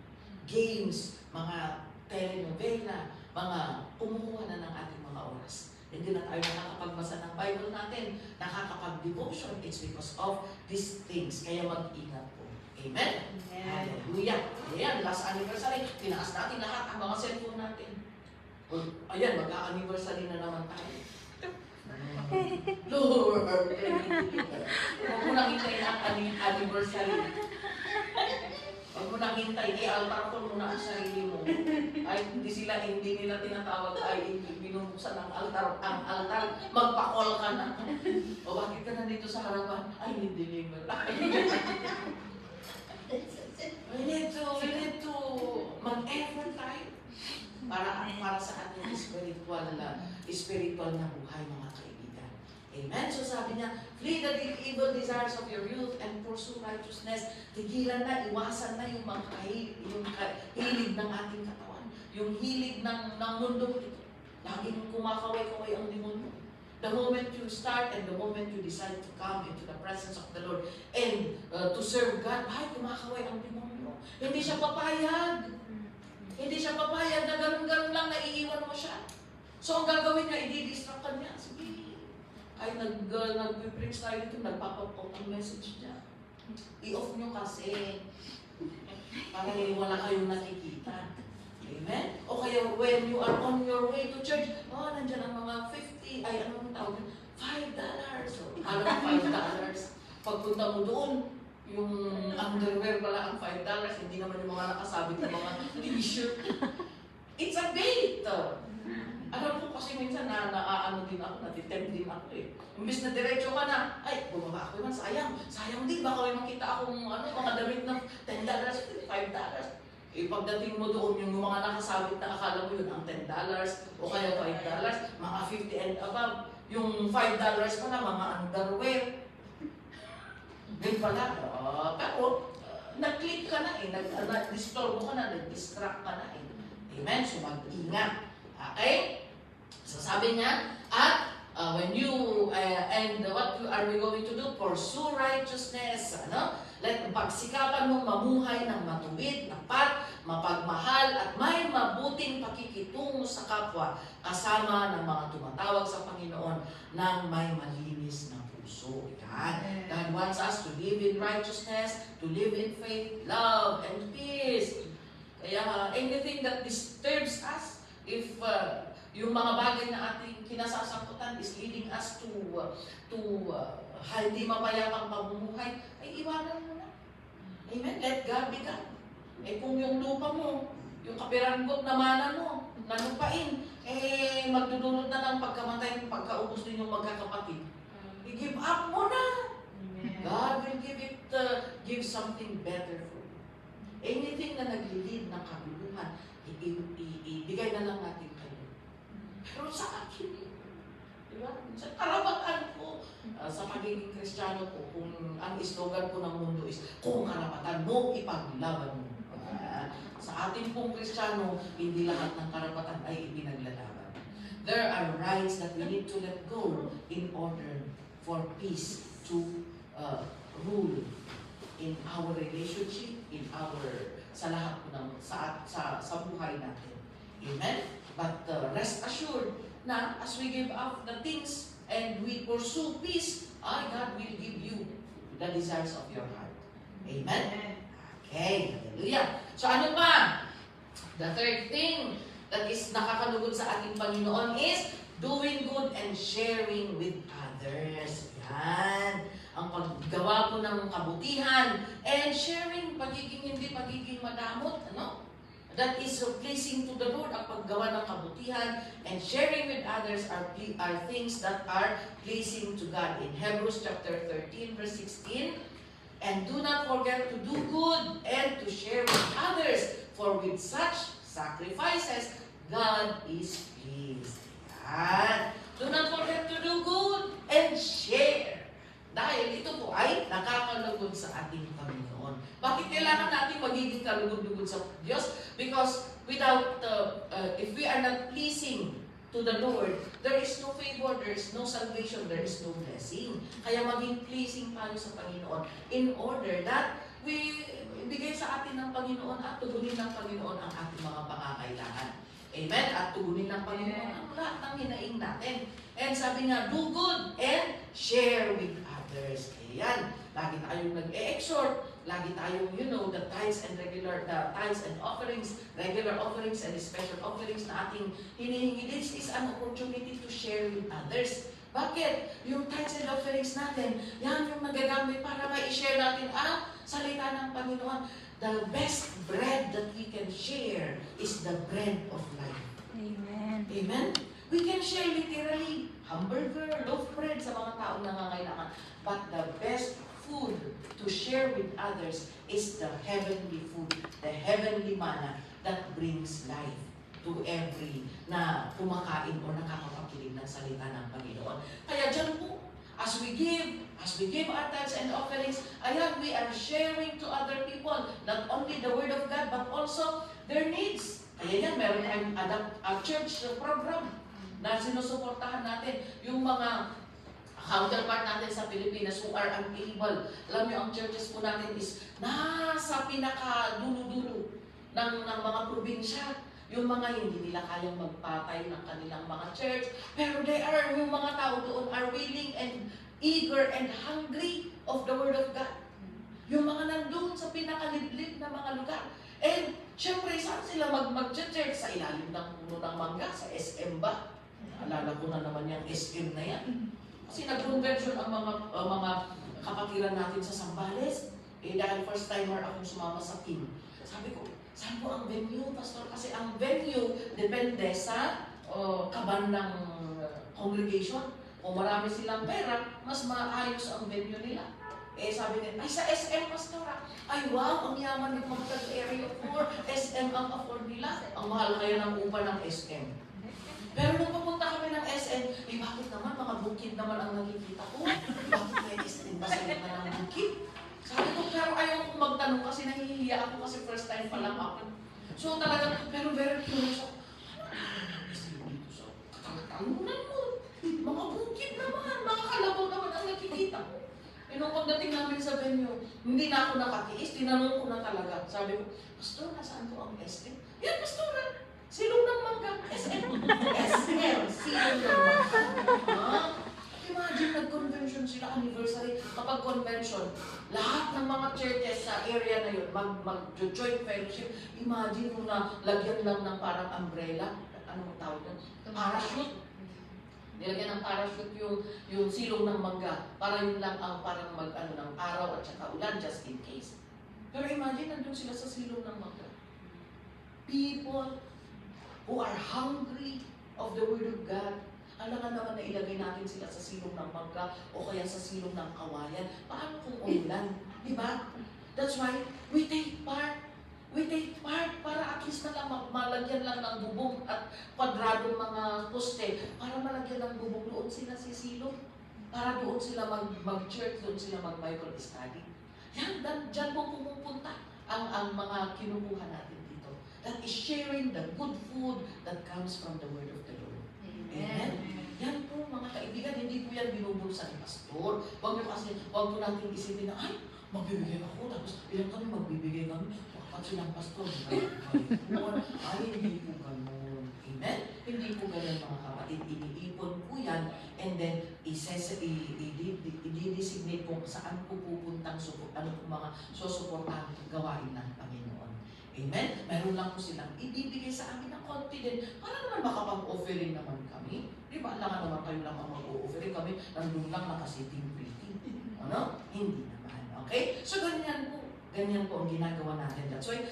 [SPEAKER 2] games, mga telenovela, mga kumukuha na ng ating mga oras. Hindi na tayo nakakapagbasa ng Bible natin, nakakapag-devotion. It's because of these things. Kaya mag-ingat po. Amen? Hallelujah. Ayan, last anniversary, tinaas natin lahat ang mga cellphone natin. Ayan, mag-a-anniversary na naman tayo. Lord, huwag mo nang hintayin ang anniversary. Huwag mo nang hintayin, i-altar ko muna ang sarili mo. Ay, hindi nila tinatawag ay binubuksan ang altar, magpa-call ka na. O bakit ka nandito sa harapan? Ay, hindi-deliver. We need to mag-effort tayo para sa ating spiritual na buhay, mga kaibigan. Amen? So sabi niya, flee the evil desires of your youth and pursue righteousness. Tigilan na, iwasan na yung mga hilig ng ating katawan. Yung hilig ng mundo ito. Laging kumakaway-kaway ang demonyo. The moment you start and the moment you decide to come into the presence of the Lord and to serve God, ay, kumakaway ang demonyo. Hindi siya papayag. Hindi siya papayag na ganun-ganun lang, naiiwan mo siya. So ang gagawin niya, i-distract ka niya. Sige, ay nag-preach tayo dito, nagpapapot ang message niya. I-off nyo kasi para wala kayong nakikita. Amen? O kaya when you are on your way to church, nandiyan ang mga 50, ay anong tawag? $5. So, alam mo, $5. Pagpunta mo doon, yung underwear pala ang $5, hindi naman yung mga nakasabit na mga t-shirt. It's a bait! Alam po kasi minsan naaano din ako, natitempt din ako eh. Imbis na diretso ka na, ay, bumaba ako naman, sayang din, baka may makita akong mga damit na $10, $5. Eh, pagdating mo doon, yung mga nakasabit na akala mo yun, ang $10 o kaya $5, mga 50 and above. Yung $5 pa na, mga underwear. Din pala, pero nag-click ka na eh, nag-disturbo ka na, nag-distract ka na eh. Amen? So mag-ingat. Okay? So sabi niya, at when you, and what are we going to do? Pursue righteousness. Pagsikapan mong mamuhay ng matuwid, tapat, mapagmahal, at may mabuting pakikitungo sa kapwa, kasama ng mga tumatawag sa Panginoon ng may malinis na puso. Yan. God wants us to live in righteousness, to live in faith, love, and peace. Kaya anything that disturbs us, if yung mga bagay na ating kinasasangkutan is leading us to hindi mapayapang pamumuhay, ay iwanan mo na. Amen? Let God be God. Eh kung yung lupa mo, yung kapiranggot na mana mo, nalupain, eh magdudulot na ng pagkamatay, pagkaubos din yung magkakapatid. I-give up mo na. God will give something better for you. Anything na nag-lead ng kabuluhan, ibigay na lang natin kayo. Pero sa akin, diba? Sa karapatan ko, sa pagiging Kristiyano ko, kung ang slogan ko ng mundo is, kung karapatan mo, ipaglaban mo. Sa ating pong Kristiyano, hindi lahat ng karapatan ay ipinaglalaban. There are rights that we need to let go in order for peace to rule in our relationship, sa lahat po ng, sa buhay natin. Amen? But rest assured na as we give up the things and we pursue peace, God will give you the desires of your heart. Amen? Okay, hallelujah. So ano pa? The third thing that is nakakalugod sa ating Panginoon is doing good and sharing with others. Yan. Ang paggawa po ng kabutihan and sharing, hindi pagiging madamot. Ano? That is pleasing to the Lord. Ang paggawa ng kabutihan and sharing with others are things that are pleasing to God. In Hebrews chapter 13, verse 16, and do not forget to do good and to share with others, for with such sacrifices, God is pleased. Yan. Do not forget to do good and share. Dahil ito po ay nakakalugod sa ating Panginoon. Bakit kailangan natin magiging kalugod-lugod sa Diyos? Because without, if we are not pleasing to the Lord, there is no favor, there is no salvation, there is no blessing. Kaya maging pleasing tayo sa Panginoon in order that we ibigay sa atin ng Panginoon at tugunin ng Panginoon ang ating mga pangangailangan. Amen? At tugunin ng Panginoon ang lahat ng hinaing natin. And sabi nga, do good and share with others. Ayan. Lagi tayong nag-e-exhort. Lagi tayong, the tithes and offerings, regular offerings and special offerings na ating hinihingi. This is an opportunity to share with others. Bakit? Yung tithes and offerings natin, yan yung nagagamit para ma-share natin ang salita ng Panginoon. The best bread that we can share is the bread of life.
[SPEAKER 1] Amen.
[SPEAKER 2] Amen? We can share literally hamburger, loaf bread sa mga taong nangangailangan. But the best food to share with others is the heavenly food, the heavenly manna that brings life to every na kumakain o nakakapakinig ng salita ng Panginoon. Kaya dyan po, as we give our tithes and offerings, ayan, we are sharing to other people, not only the Word of God, but also their needs. Kaya yan, meron tayong church program na sinusuportahan natin. Yung mga counterpart natin sa Pilipinas who are unable. Alam niyo, ang churches po natin is nasa pinaka-dulo-dulo ng mga probinsya. Yung mga hindi nila kayang magpatay ng kanilang mga church, pero yung mga tao doon are willing and eager and hungry of the Word of God. Yung mga nandun sa pinakaliblib na mga lugar. And syempre, saan sila mag-church? Sa ilalim ng puno ng mangga, sa SM ba? Alala ko na naman yung SM na yan. Kasi nag-convention ang mga kapatiran natin sa Zambales. Dahil first timer akong sumama sa team. Sabi ko, saan po ang venue, Pastor? Kasi ang venue depende sa kaban ng congregation. Kung marami silang pera, mas maayos ang venue nila. Sabi nila, ay sa SM, Pastor. Ay wow, ang yaman ng mga area 4. SM ang afford nila. Ang mahal kaya ng upa ng SM. Pero nung pupunta kami ng SM, bakit naman mga bukid naman ang nakikita ko? Bakit may SM ba sa lima ng bukid? Sabi ko, pero ayaw kong magtanong kasi nahihiya ako kasi first time pa lang ako. So talagang, pero very curious ako. Dito sa katatalunan mo. Mga bukid naman, mga kalabaw naman ang nakikita ko. Nung pagdating namin sa venue, hindi na ako nakatiis, tinanong ko na talaga. Sabi ko, Pastor, nasaan po ang SM? Yan, Pastor, silong ng mangga. SM. SM. Silong ng mangga. Imagine, nag-convention sila, anniversary. Kapag convention, lahat ng mga churches sa area na yun, mag-joint fellowship. Imagine mo na lagyan lang ng parang umbrella. Anong tawag doon? Parachute. Nilagyan ng parachute yung silong ng mangga para yun lang ang parang ng araw at saka ulan just in case. Pero imagine, nandun sila sa silong ng mangga. People who are hungry of the Word of God. Alam nga naman na ilagay natin sila sa silong ng mangga o kaya sa silong ng kawayan. Paano kung ulan? Diba? That's why we take part. We take part para at least na lang malagyan lang ng bubong at kwadradong mga poste para malagyan ng bubong doon sila sa silong. Para doon sila mag-church, doon sila mag-Bible study. Yan, dyan po pumupunta ang mga kinukuha natin dito. that is sharing the good food that comes from the word of the Lord. Amen? Yan po mga kaibigan, hindi po yan binubulsa ni pastor. Huwag po natin isipin na, ay, magbibigay ako, tapos ilang kami magbibigay kami, at silang pastor, ay, hindi po ganun. Amen? Hindi po ganun mga kapatid. Iniipon po yan, and then i-designate po saan po pupuntang ano po mga susuportahan gawain ng Panginoon. Amen? Meron lang po silang ibibigay sa amin ng confident para naman makapag-offering naman kami. Di ba? Alam naman kayo lang ang mag-offering kami, nandun lang nakasiting pretty. Ano? Hindi naman. Okay? So, ganyan po ang ginagawa natin. That's why,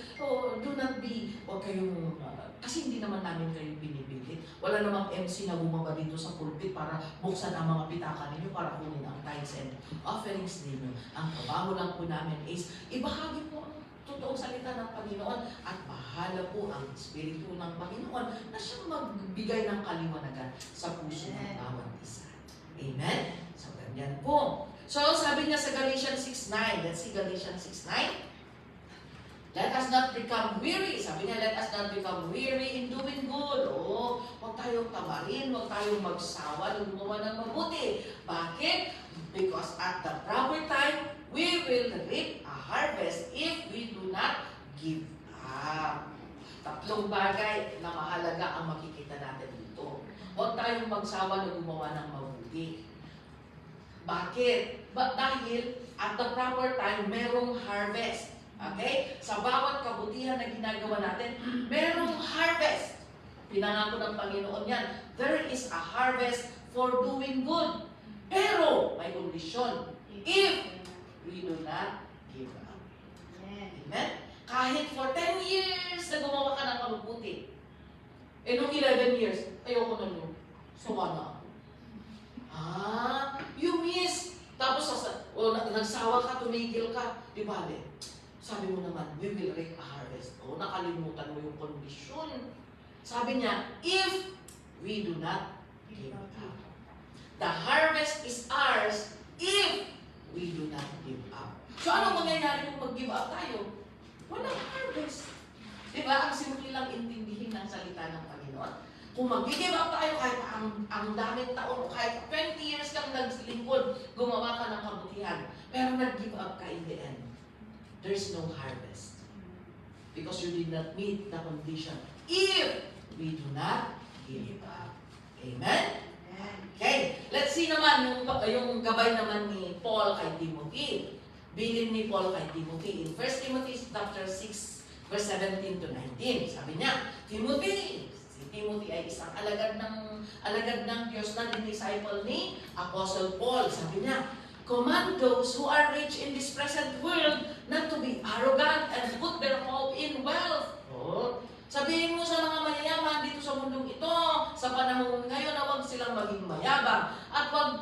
[SPEAKER 2] do not be, huwag kayong, kasi hindi naman namin kayo binibigit. Wala namang MC na bumaba dito sa pulpit para buksan ang mga pitaka ninyo para kunin ang tithes and offerings ninyo. Ang trabaho lang po namin is, ibahagi po ang totoong salita ng Panginoon at bahala po ang Espiritu ng Panginoon na siyang magbigay ng kaliwanagan sa puso ng bawat isa. Amen? So, ganyan po. So, sabi niya sa Galatians 6:9, let's see Galatians 6:9. Let us not become weary. Sabi niya, let us not become weary in doing good. Huwag tayong tamarin, huwag tayong magsawa ng gumawa ng mabuti. Bakit? Because at the proper time, we will reap a harvest if we do not give up. Tatlong bagay na mahalaga ang makikita natin dito. Huwag tayong magsawa na gumawa ng mabuti. Bakit? Dahil at the proper time, merong harvest. Okay? Sa bawat kabutihan na ginagawa natin, merong harvest. Pinangako ng Panginoon yan. There is a harvest for doing good. Pero, may kondisyon. If we do not give up. Amen? Kahit for 10 years na gumawa ka ng mabuti. Nung 11 years, ayoko na yun. Sawa na ako. You miss. Tapos, nagsawa ka, tumigil ka. Di ba, sabi mo naman, we will reap a harvest. Nakalimutan mo yung kondisyon. Sabi niya, if we do not give up. The harvest is ours if we do not give up. So, ano mangyayari kung mag-give up tayo? Walang harvest. Di ba? Ang simple lang intindihin ng salita ng Panginoon. Kung mag-give up tayo kahit ang daming taon, kahit 20 years kang naglingkod, gumawa ka ng kabutihan, pero nag-give up ka in the end, there's no harvest. Because you did not meet the condition. If we do not give up. Amen? Okay. Let's see naman yung gabay naman ni Paul kay Timothy. Bilin ni Paul kay Timothy in 1 Timothy chapter 6, verse 17 to 19. Sabi niya, Timothy ay isang alagad ng Diyos na disciple ni Apostle Paul. Sabi niya, command those who are rich in this present world not to be arrogant and put their hope in wealth. Sabihin mo sa mga mayayaman dito sa mundong ito, sa panahon ngayon na huwag silang maging mayabang at huwag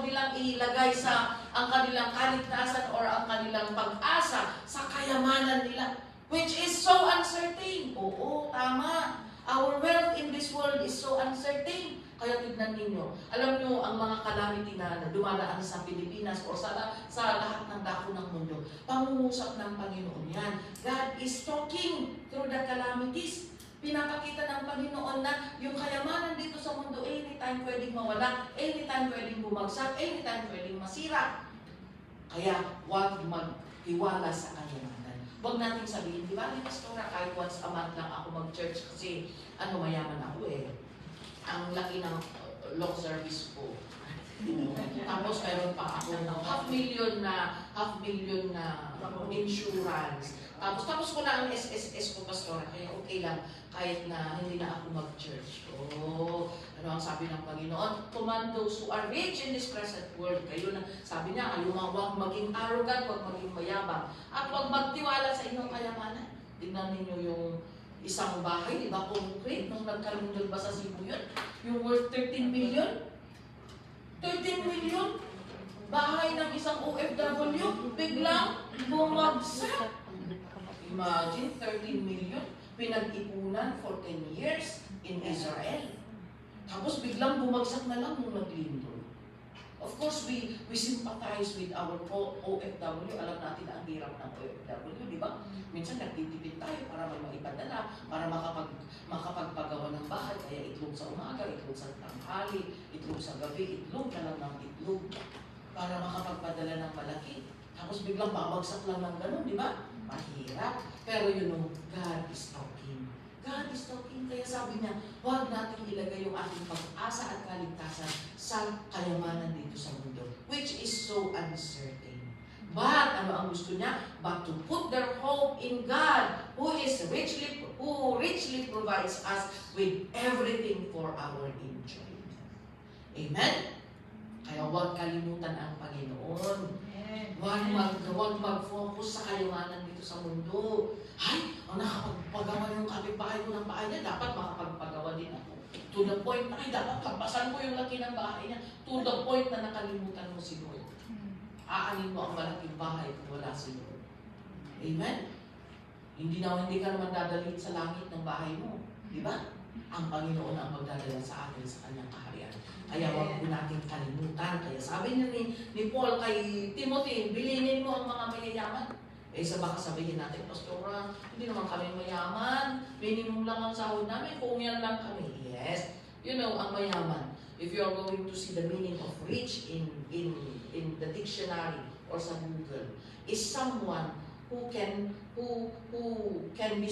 [SPEAKER 2] nilang ilagay sa ang kanilang kaligtasan or ang kanilang pag-asa sa kayamanan nila, which is so uncertain. Oo, tama. Our wealth in this world is so uncertain. Kaya tignan ninyo, alam nyo ang mga calamity na dumadaan sa Pilipinas o sa lahat ng dako ng mundo. Pangungusap ng Panginoon yan. God is talking through the calamities. Pinapakita ng Panginoon na yung kayamanan dito sa mundo, anytime pwedeng mawala, anytime pwedeng bumagsak, anytime pwedeng masira. Kaya huwag magtiwala sa kayamanan. Huwag natin sabihin, di ba, Pastora, kahit once a month lang ako mag-church kasi mayaman ako Ang laki ng long service ko. Tapos meron pa ako ng half million na insurance. Tapos ko na ang SSS ko, Pastora, kaya okay lang kahit na hindi na ako mag-church. Ano ang sabi ng Panginoon? Command those who are rich in this present world. Kayo na, sabi niya, huwag maging arrogant, huwag maging mayabang, at huwag magtiwala sa inyong kayamanan. Tingnan ninyo yung isang bahay, di ba, concrete, nung nagkalundol ba sa Cebu yun? Yung worth 13 million? 13 million? Bahay ng isang OFW, biglang bumagsak. Imagine, 13 million, pinag-ipunan for 10 years in Israel. Tapos biglang bumagsak na lang nung naglindol. Of course, we sympathize with our OFW. Alam natin na ang hirap ng OFW, di ba? Minsan nagtitipid tayo para may maipadala, para makapagpagawa ng bahay. Kaya itlog sa umaga, itlog sa tanghali, itlog sa gabi, itlog na lang ng itlog para makapagpadala ng malaki. Tapos biglang babagsak lang ng ganun, di ba? Mahirap. Pero God is talking. God is talking. Kaya sabi niya, huwag natin ilagay yung ating pag-asa at kaligtasan sa kayamanan dito sa mundo, which is so uncertain. But, ano ang gusto niya? But to put their hope in God, who richly provides us with everything for our enjoyment. Amen? Kaya huwag kalimutan ang Panginoon. Huwag mag-focus sa kayamanan dito sa mundo. Ay, nakapagpagawa yung kapitbahay ko ng bahay niya, dapat makapagpagawa din ako. To the point na, dapat pagpasan ko yung laki ng bahay niya. To the point na nakalimutan mo si Lord. Aanin mo ang malaking bahay kung wala si Lord. Amen? Hindi ka naman dadalhin sa langit ng bahay mo. Di ba? Ang Panginoon ang magdadala sa atin sa kanyang kaharian. Kaya huwag po natin kalimutan. Kaya sabi niya ni Paul kay Timothy, bilinin mo ang mga mayayaman. Sa baka sabihin natin, Pastora, hindi naman kami mayaman. Minimum lang ang sahod namin. Kung yan lang kami. Yes. Ang mayaman. If you are going to see the meaning of rich in the dictionary or sa Google, is someone who can be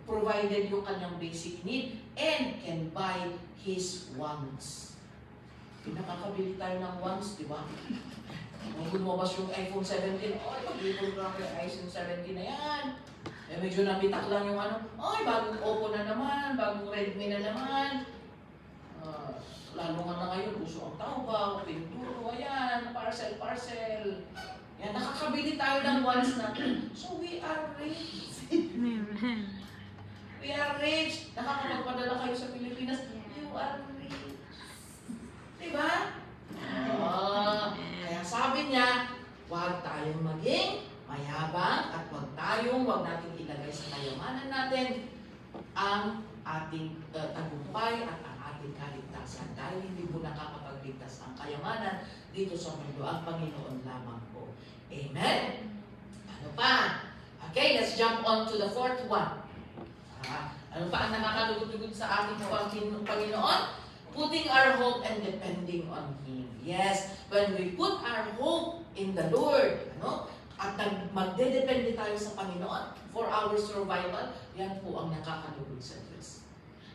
[SPEAKER 2] provided yung kanyang basic need and can buy his wants. Pinakakabili tayo ng wants, di ba? Kung lumabas yung iPhone 17, mag-ipon ko lang yung iPhone 17 na yan. Medyo nabitak lang yung bagong Oppo na naman, bagong Redmi na naman. Lalo nga na ngayon, uso ang Taobao, Pinduro, ayan, parcel. Yan, nakakabili tayo ng wants natin. So we are rich. We are rich. Nakakapagpadala kayo sa Pilipinas. You are rich. Diba? Kaya sabi niya, huwag tayong maging mayabang at huwag nating ilagay sa kayamanan natin ang ating tagumpay at ang ating kaligtasan. Dahil hindi mo nakakapagligtas ang kayamanan dito sa mundo, ang Panginoon lamang po. Amen? Ano pa? Okay, let's jump on to the fourth one. Ano pa ang nakakalugod-lugod sa ating Panginoon? Putting our hope and depending on Him. Yes, when we put our hope in the Lord, at magdedepende tayo sa Panginoon for our survival, yan po ang nakakalugod sa Diyos.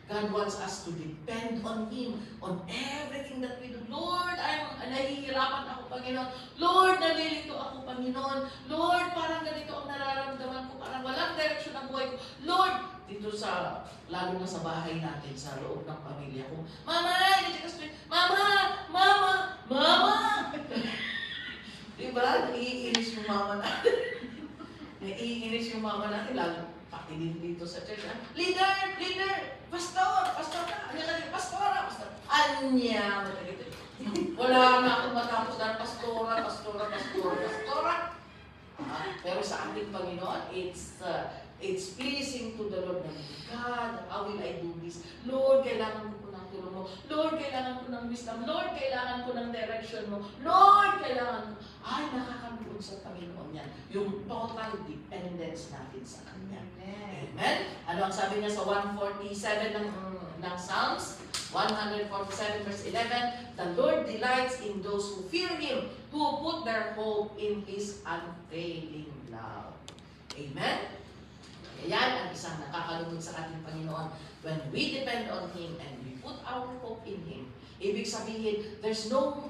[SPEAKER 2] God wants us to depend on Him, on everything that we do. Lord, nahihirapan ako, Panginoon. Lord, nalilito ako, Panginoon. Lord, parang ganito ang nararamdaman ko. Parang walang direction ang buhay ko. Lord, dito lalo na sa bahay natin, sa loob ng pamilya ko. Mama! Diba? Naiinis yung mama natin. Naiinis yung mama natin, lalo pati din dito sa church. Leader! Pastor! Pastora! Anya! Wala na akong matapos na pastora. Pero sa ating Panginoon, it's pleasing to the Lord na, God, how will I do this? Lord, kailangan ko ng tulong mo. Lord, kailangan ko ng wisdom. Lord, kailangan ko ng direction mo. Lord, kailangan ko. Ay, nakakaluon sa Panginoon yan. Yung total dependence natin sa Kanya. Amen? Ano ang sabi niya sa 147 ng Psalms? 147 verse 11, the Lord delights in those who fear Him, who put their hope in His unfailing love. Amen? Yan ang isang nakakalugod sa ating Panginoon. When we depend on Him and we put our hope in Him, ibig sabihin,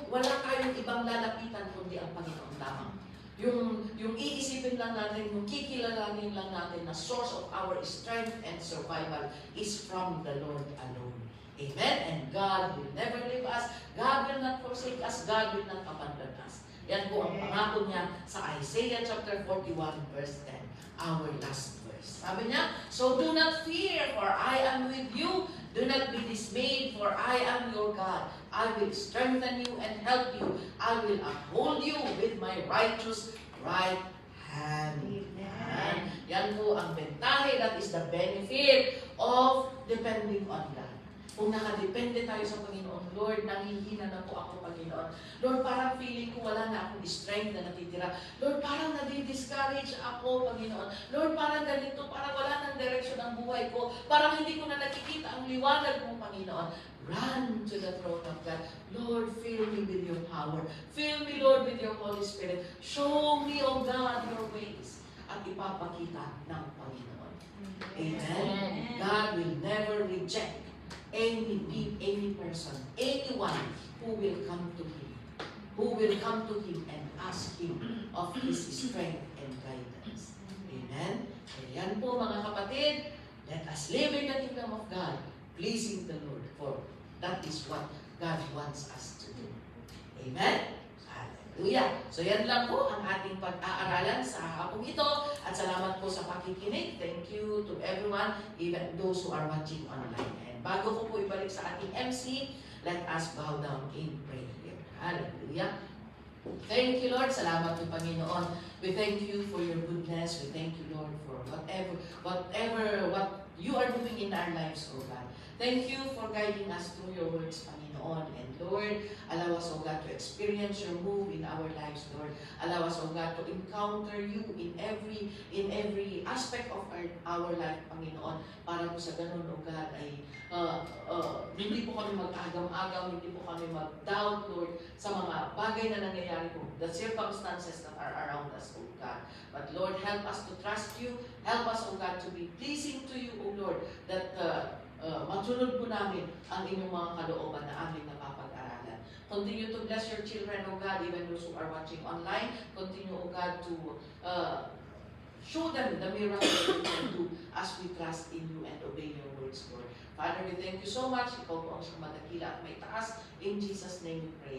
[SPEAKER 2] wala tayong ibang lalapitan kundi ang Panginoon lamang. Yung iisipin lang natin, yung kikilalanin lang natin na source of our strength and survival is from the Lord alone. Amen? And God will never leave us. God will not forsake us. God will not abandon us. Yan po ang pangako niya sa Isaiah chapter 41 verse 10. Our last verse. Sabi niya, so do not fear, for I am with you. Do not be dismayed, for I am your God. I will strengthen you and help you. I will uphold you with my righteous right hand. Amen. Yan po ang bentahe. That is the benefit of depending on God. Kung nakadepende tayo sa Panginoon, Lord, nanghihina na po ako, Panginoon. Lord, parang feeling ko wala na akong strength na natitira. Lord, parang nadi-discourage ako, Panginoon. Lord, parang ganito, parang wala nang direction ang buhay ko. Parang hindi ko na nakikita ang liwanag mo, Panginoon. Run to the throne of God. Lord, fill me with your power. Fill me, Lord, with your Holy Spirit. Show me, O God, your ways. At ipapakita ng Panginoon. Amen. God will never reject any person, anyone who will come to Him and ask Him of His strength and guidance. Amen? Ayan po mga kapatid, let us live in the kingdom of God, pleasing the Lord, for that is what God wants us to do. Amen? Hallelujah! So yan lang po ang ating pag-aaralan sa hapong ito, at salamat po sa pakikinig. Thank you to everyone, even those who are watching online. Bago ko po ibalik sa ating MC, let us bow down in prayer. Hallelujah. Thank you, Lord. Salamat po, Panginoon. We thank you for your goodness. We thank you, Lord, for what you are doing in our lives, O God. Thank you for guiding us through your words, Panginoon. And Lord, allow us, O God, to experience your move in our lives, Lord. Allow us, O God, to encounter you in every aspect of our life, Panginoon. Para po sa ganun, O God, ay hindi po kami mag-agam-agam, hindi po kami mag-doubt, Lord, sa mga bagay na nangyayari po, the circumstances that are around us, O God. But Lord, help us to trust you. Help us, O God, to be pleasing to you, O Lord, that masunod po namin ang inyong mga kalooban na aming napapag-aralan. Continue to bless your children, O God, even those who are watching online. Continue, O God, to show them the miracle that you can do as we trust in you and obey your words, Lord. Father, we thank you so much. Ikaw po ang siyang madakila at may taas. In Jesus' name we pray.